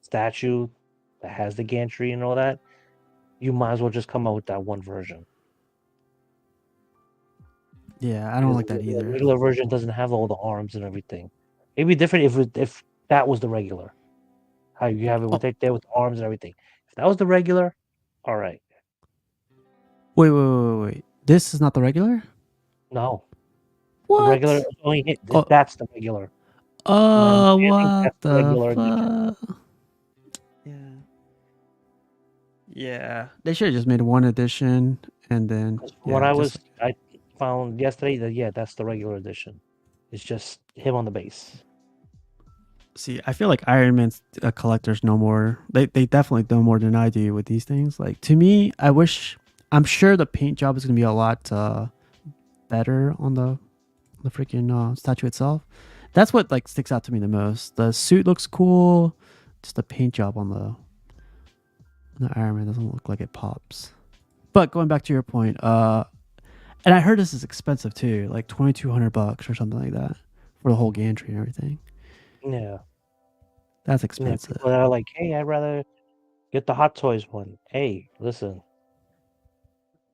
statue that has the gantry and all that, you might as well just come out with that one version. yeah, I don't Because like that the either. regular version doesn't have all the arms and everything. It'd be different if that was the regular. How you have it Oh, with it there with arms and everything. If that was the regular, all right. wait. This is not the regular. No, the regular What? only Oh, that's the regular. My understanding, what that's the the regular edition. fuck? Yeah, yeah. They should have just made one edition and then From what just I found yesterday, that yeah, that's the regular edition. It's just him on the base. see. I feel like Iron Man's collectors know more. They definitely know more than I do with these things. Like to me, I wish. I'm sure the paint job is gonna be a lot better on the freaking statue itself. That's what like sticks out to me the most. The suit looks cool. Just the paint job on the Iron Man doesn't look like it pops. But going back to your point, and I heard this is expensive too, like $2,200 or something like that for the whole gantry and everything. Yeah. That's Yeah. expensive. People that are like, hey, I'd rather get the Hot Toys one. Hey, listen,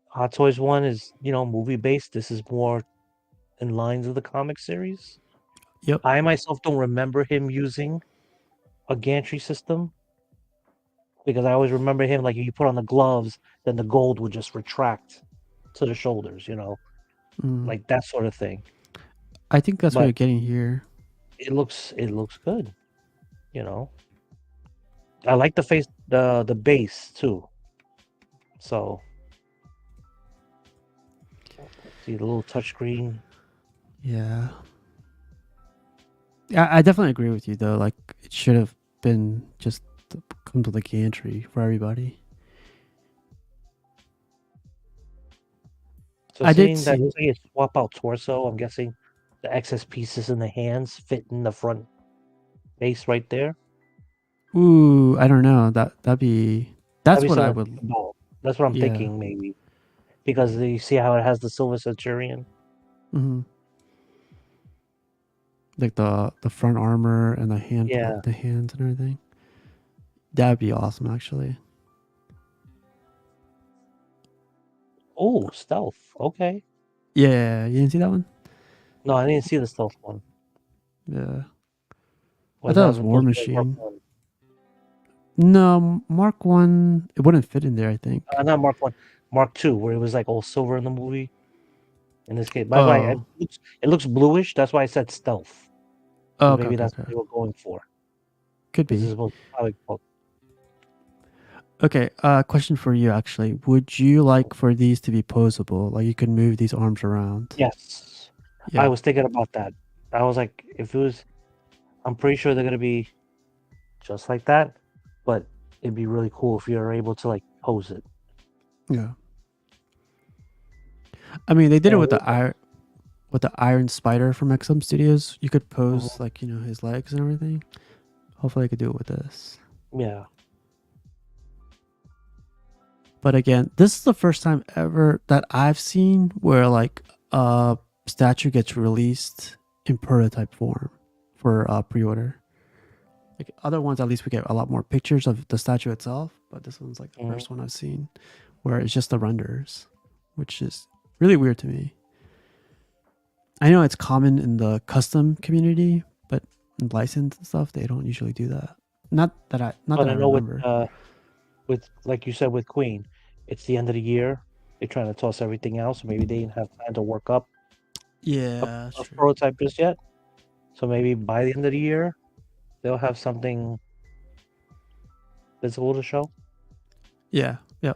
Hot Toys one is, movie based. This is more in lines of the comic series. Yep. I myself don't remember him using a gantry system because I always remember him like if you put on the gloves, then the gold would just retract to the shoulders, Mm. like that sort of thing. I think that's what But you're getting here. it looks good, you know. I like the face the base too. So see the little touchscreen. Yeah. I definitely agree with you though. Like it should have been just come to the gantry for everybody. So I did seeing that see. looks like you swap out torso, I'm guessing the excess pieces in the hands fit in the front base right there. Ooh, I don't know. That'd be. That'd That's be what I something to would. think about. That's what I'm Yeah. thinking maybe. Because you see how it has the Silver Centurion? Hmm. Like the front armor and Yeah. the hands and everything. That'd be awesome, actually. Oh, stealth. Okay. Yeah, you didn't see that one? No, I didn't see the stealth one. Yeah, I Was thought it that was War supposed to be like Mark Machine. 1? No, Mark One. It wouldn't fit in there. I think. Not Mark 1, Mark 2, where it was like all silver in the movie. In this case, by the way, Oh. it looks bluish. That's why I said stealth, Oh, because okay, maybe okay, that's what okay. they were going for. Could Because this is be. supposed to be comic book. Okay. Question for you, actually. Would you like for these to be posable? Like you could move these arms around? Yes, I Yeah. was thinking about that. I was like, if it was, I'm pretty sure they're gonna be just like that, but it'd be really cool if you're able to like pose it. Yeah. I mean, they did it And with the Iron Spider from XM Studios. You could mhm, pose like his legs and everything. Hopefully, I could do it with this. yeah, But again, this is the first time ever that I've seen where like a statue gets released in prototype form for pre-order. Like other ones, at least we get a lot more pictures of the statue itself, but this one's like the mhm. first one I've seen where it's just the renders, which is really weird to me. I know it's common in the custom community, but in license and stuff, they don't usually do that. Not But that I I know remember. with like you said with Queen, it's the end of the year. They're trying to toss everything out, so maybe they didn't have time to work up Yeah, that's a true. prototype just yet. So maybe by the end of the year, they'll have something visible to show. Yeah, yeah.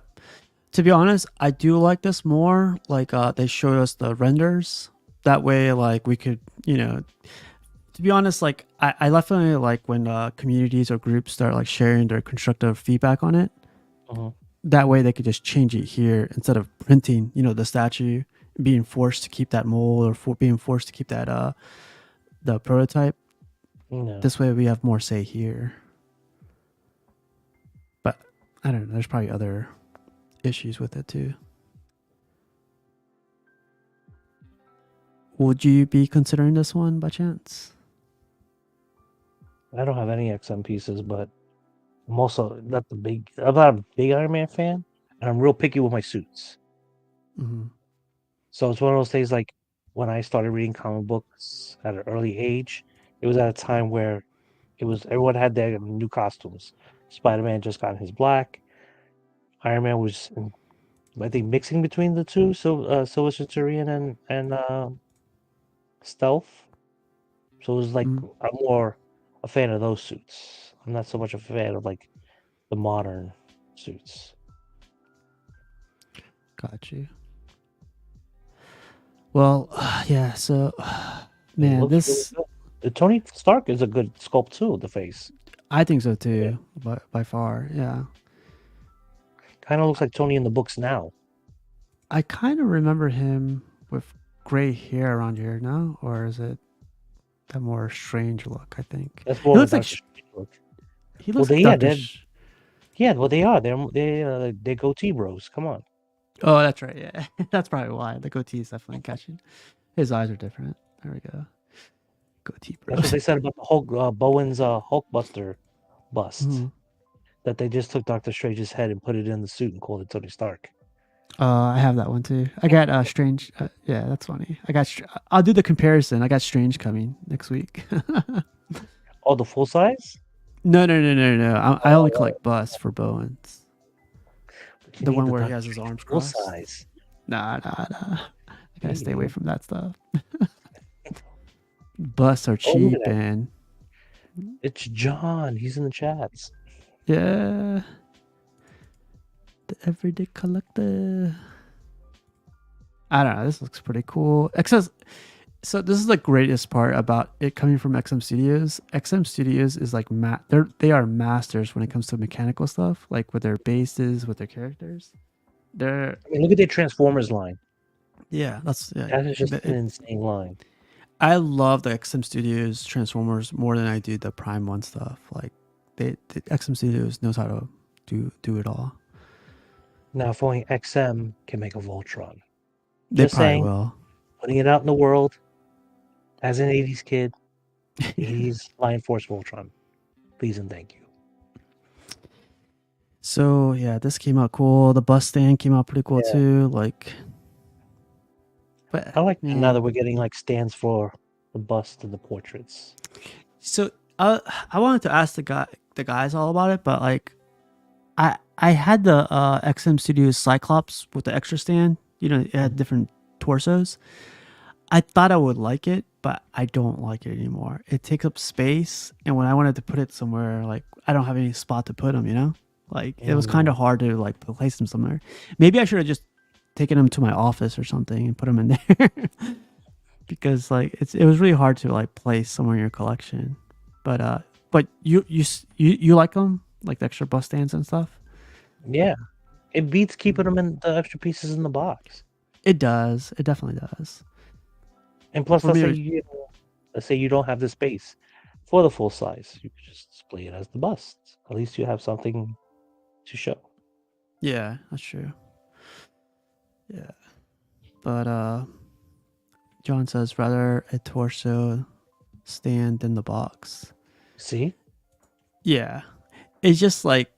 To be honest, I do like this more. Like they showed us the renders. That way, like we could, to be honest, like I definitely like when communities or groups start like sharing their constructive feedback on it. Mhm. That way they could just change it here instead of printing, the statue, being forced to keep that mold or being forced to keep that the prototype. No, This way we have more say here. But I don't know, there's probably other issues with it too. Would you be considering this one by chance? I don't have any XM pieces, but I'm also not the big. I'm not a big Iron Man fan, and I'm real picky with my suits. Mm-hmm. So it's one of those things like when I started reading comic books at an early age, it was at a time where it was everyone had their new costumes. Spider-Man just got his black. Iron Man was, I think, mixing between the two, so Silver Centurion and Stealth. So it was like Mm-hmm. I'm more a fan of those suits. I'm not so much a fan of like the modern suits. Got you. Well, yeah. So, It man, looks really this good. The Tony Stark is a good sculpt too. The face I think so yeah. too, by far. Yeah, Kind of looks like Tony in the books now. I kind of remember him with gray hair around here now, or is it that more strange look? I think That's he more of a looks like Doctor Strange look. he Well, looks like they yeah, Doctor. they're yeah, well they are. They're goatee bros. Come on. Oh, that's right. Yeah, that's probably why the goatee is definitely catching. His eyes are different. There we go. Goatee That's what bros. they said about the Hulk, Bowen's Hulkbuster bust. Mhm. That they just took Doctor Strange's head and put it in the suit and called it Tony Stark. I have that one too. I got Strange. Yeah, that's funny. I'll do the comparison. I got Strange coming next week. Oh, the full size? No. I only Oh, collect busts for Bowens. but you The need one the where he Doctor has his Strange arms full crossed. size. Nah. I Yeah, gotta you stay away do. from that stuff. Busts are Oh, look at cheap that. and It's John. He's in the chats. yeah, the everyday collector. I don't know. This looks pretty cool. So this is the greatest part about it coming from XM Studios. XM Studios is like they are masters when it comes to mechanical stuff, like with their bases, with their characters. They're I mean, look at their Transformers line. yeah, that's yeah. That is just But an insane line. I love the XM Studios Transformers more than I do the Prime One stuff. Like the XM Studios knows how to do it all. Now, if only XM can make a Voltron. They Just probably saying, will. putting it out in the world as an 80s kid, 80s Lion Force Voltron. Please and thank you. So yeah, this came out cool. The bus stand came out pretty cool Yeah. too. Like, but I like now man, that we're getting like stands for the bust and the portraits. so I wanted to ask the guys all about it, but like I had the XM Studios Cyclops with the extra stand. You know, it had Mhm. different torsos. I thought I would like it, but I don't like it anymore. It takes up space, and when I wanted to put it somewhere, like I don't have any spot to put them. You know, like it was kind Mm. of hard to like place them somewhere. Maybe I should have just taken them to my office or something and put them in there because like it was really hard to like place somewhere in your collection. But you like them like the extra bus stands and stuff. Yeah. It beats keeping them in the extra pieces in the box. It does. It definitely does. And plus, For me, let's say you don't have the space for the full size. You could just display it as the bust. At least you have something to show. yeah, that's true. Yeah, but John says rather a torso stand than the box. See? Yeah, it's just like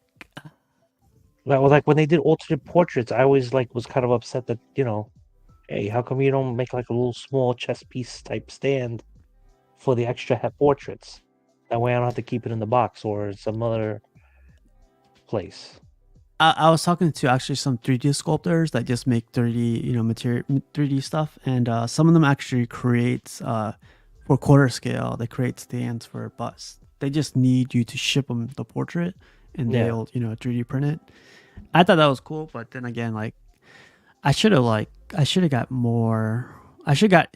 Like when they did alternate portraits, I always like was kind of upset that, hey, how come you don't make like a little small chess piece type stand for the extra portraits? That way I don't have to keep it in the box or some other place. I was talking to actually some 3D sculptors that just make 3D, material 3D stuff, and some of them actually create for quarter scale. They create stands for busts. They just need you to ship them the portrait, and Yeah. they'll 3D print it. I thought that was cool, but then again, like I should have got more. I should got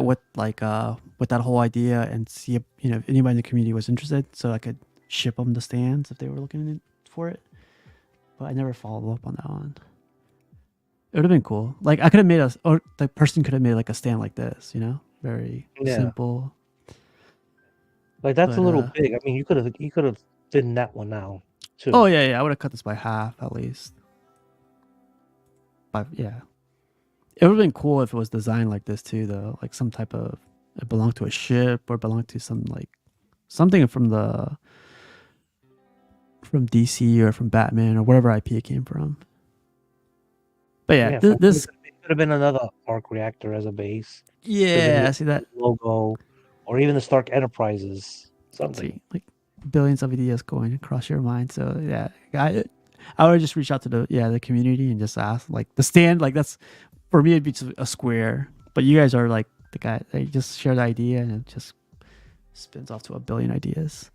with that whole idea and see if anybody in the community was interested, so I could ship them the stands if they were looking for it. But I never followed up on that one. It would have been cool. Like I could have or the person could have made like a stand like this, very Yeah. simple. Like that's a But little big. I mean, you could have thinned that one out oh too. yeah, I would have cut this by half at least. But yeah, it would have been cool if it was designed like this too, though. Like some type of it belonged to a ship or belonged to some like something from DC or from Batman or whatever IP it came from. But yeah, Yeah, this it could have been another arc reactor as a base. Could have been yeah, the I see that. logo, or even the Stark Enterprises. Something. See like billions of ideas going across your mind. So yeah, I would just reach out to the community and just ask like the stand like that's for me it'd be just a square, but you guys are like the guy they just share the idea and it just spins off to a billion ideas.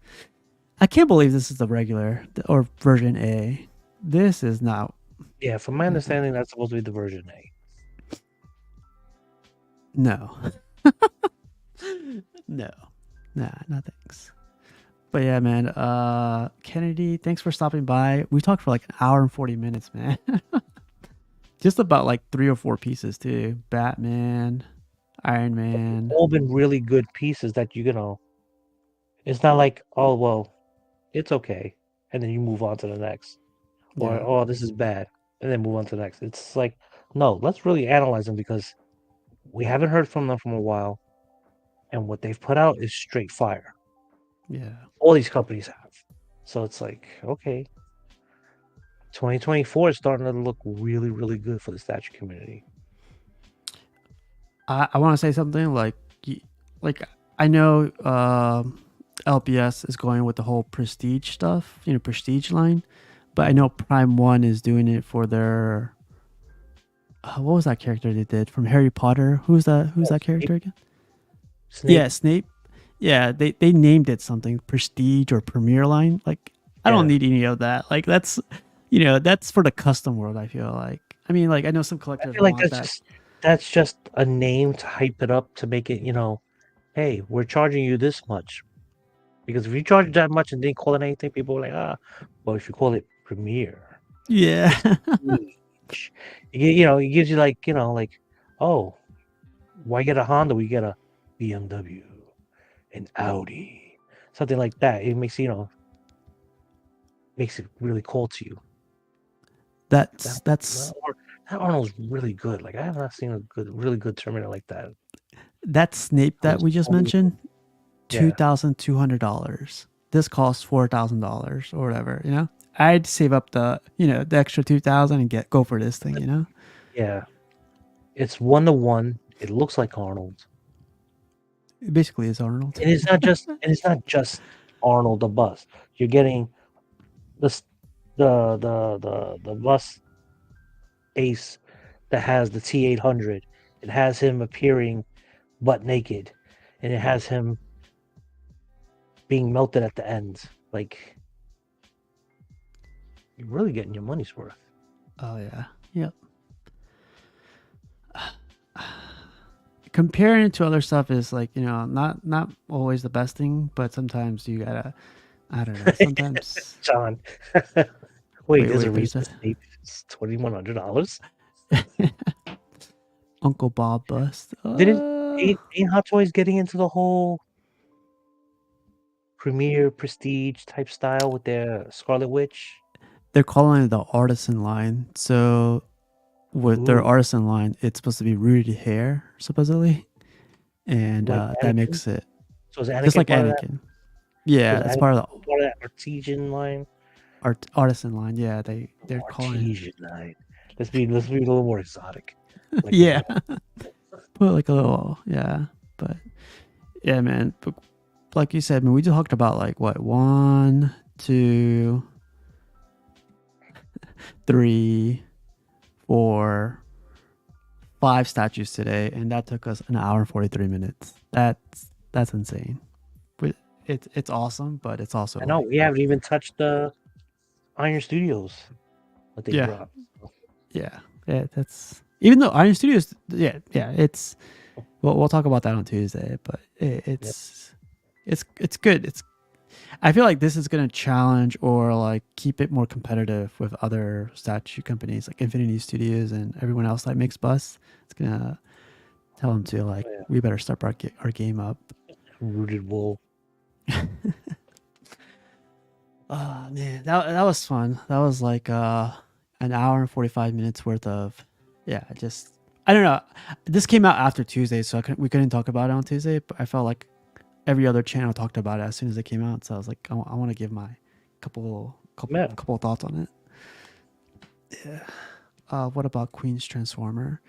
I can't believe this is the regular or version A. This is not. Yeah, from my understanding, that's supposed to be the version A. No. No. No thanks. But yeah, man. Kennedy, thanks for stopping by. We talked for like an hour and 40 minutes, man. Just about like 3 or 4 pieces too. Batman, Iron Man. All been really good pieces that it's not like, oh well, it's okay, and then you move on to the next, or Yeah. oh, this is bad. and then move on to the next. It's like, no, let's really analyze them because we haven't heard from them from a while, and what they've put out is straight fire. Yeah. All these companies have. So it's like, okay, 2024 is starting to look really, really good for the statue community. I want to say something like I know LPS is going with the whole prestige stuff, prestige line, but I know Prime One is doing it for their what was that character they did from Harry Potter? Who's that? Who's Oh, that character again? Snape. Yeah, Snape. Yeah, they named it something prestige or premier line. Like I don't Yeah. need any of that. Like that's for the custom world. I feel like. I mean, like I know some I collectors feel like want that. that's just a name to hype it up to make it, hey, we're charging you this much. Because if you charge that much and didn't call it anything, people were like, well, if you call it Premiere, Yeah. Prestige, it gives you like, oh, why get a Honda? We get a BMW, an Audi, something like that. It makes it really cool to you. that's That, that's that Arnold's really good. Like I have not seen a really good Terminator like that. that Snape That that was we just totally, mentioned. yeah. $2,200. This costs $4,000 or whatever. I'd save up the extra 2,000 and go for this thing. Yeah, it's 1-to-1. It looks like Arnold. It basically is Arnold. And it's not just Arnold the bus. You're getting the s- the bus ace that has the T800. It has him appearing butt naked, and it has him being melted at the end. Like you're really getting your money's worth. Oh yeah. Yep. Comparing it to other stuff is like not always the best thing, but sometimes you gotta. I don't know. Sometimes. John, wait, Wait, there's a wait. There's reason a it's $2,100. Uncle Bob bust. Didn't ain't Hot Toys getting into the whole premier prestige type style with their Scarlet Witch? They're calling it the artisan line. So with their Ooh, artisan line, it's supposed to be rooted hair, supposedly, and like that Anakin. makes it So is just Anakin like part of that? Anakin. So Yeah, is it's Anakin part of the part of that artesian line? artisan line. Yeah, they're calling it. Artesian line. Let's be a little more exotic. Like Yeah, put like a little but yeah, man. But like you said, man, we just talked about like what 1, 2, 3, 4, 5 statues today, and that took us an hour and 43 minutes. That's insane. But it's awesome, but it's also I know like we haven't even touched the Iron Studios that they yeah, dropped. yeah, yeah. That's even though Iron Studios, yeah. It's we'll talk about that on Tuesday, but Yep. it's good. I feel like this is gonna challenge or like keep it more competitive with other statue companies like Infinity Studios and everyone else that makes bus. It's gonna tell them to like Oh, yeah. we better step our game up. Rooted wool. Oh man, that was fun. That was like an hour and 45 minutes worth of just I don't know. This came out after Tuesday, so we couldn't talk about it on Tuesday. But I felt like every other channel talked about it as soon as it came out, so I was like, I want to give my couple couple Yeah. couple of thoughts on it. Yeah. What about Queen's Transformer?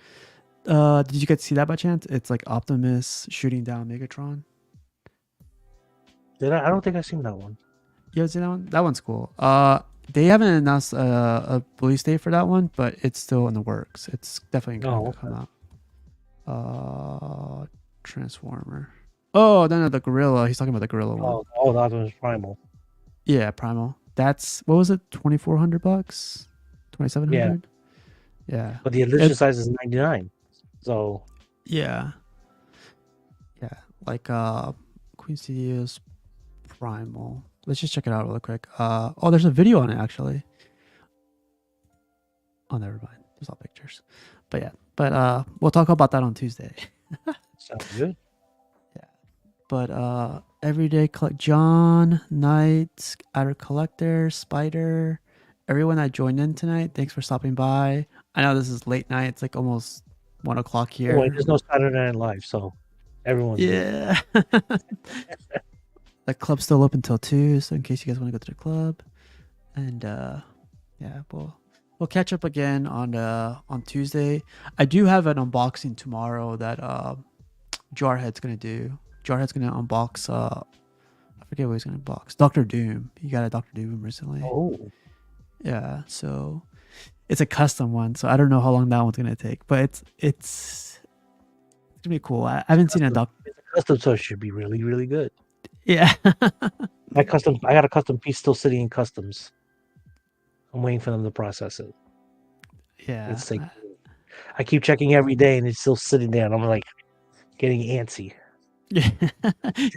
Did you get to see that by chance? It's like Optimus shooting down Megatron. Did I don't think I've seen that one. You guys see that one? That one's cool. They haven't announced a release date for that one, but it's still in the works. It's definitely going Oh, to okay. come out. Transformer. Oh, no, the gorilla. He's talking about the gorilla one. Oh, that one's Primal. Yeah, Primal. That's what was it? $2,400, Yeah, $2,700. Yeah, but the edition size is 99. So yeah, yeah. Like Queen Studios Primal. Let's just check it out real quick. Oh, there's a video on it actually. Oh, never mind. There's all pictures. But yeah, we'll talk about that on Tuesday. sounds good. Yeah. But everyday collect John, Knight, Outer Collector, Spider, everyone that joined in tonight. Thanks for stopping by. I know this is late night. It's like almost 1 o'clock Anyway, here. there's no Saturday Night Live, so everyone's good. Yeah. The club's still open till 2, so in case you guys want to go to the club. And yeah, we'll catch up again on Tuesday. I do have an unboxing tomorrow that Jarhead's gonna do. Jarhead's gonna unbox I forget what he's gonna unbox. Doctor Doom. He got a Doctor Doom recently. Oh, Yeah, so it's a custom one, so I don't know how long that one's gonna take, but it's gonna be cool. I haven't seen a doc. it's a custom, so it should be really, really good. Yeah. I got a custom piece still sitting in customs. I'm waiting for them to process it. Yeah. It's like I keep checking every day, and it's still sitting there, and I'm like getting antsy. Yeah.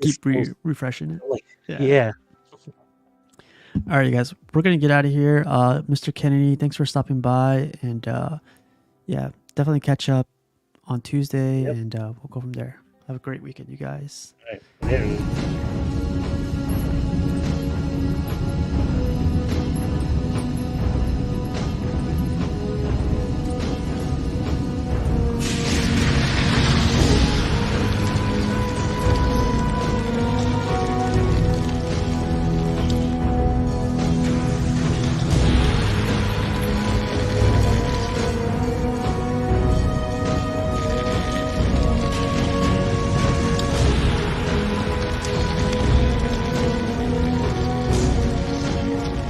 Just Keep refreshing it. like, Yeah. yeah. All right, you guys, we're gonna get out of here. Mr. Kennedy, thanks for stopping by, and yeah, definitely catch up on Tuesday, Yep. and we'll go from there. Have a great weekend, you guys. All right. There it is.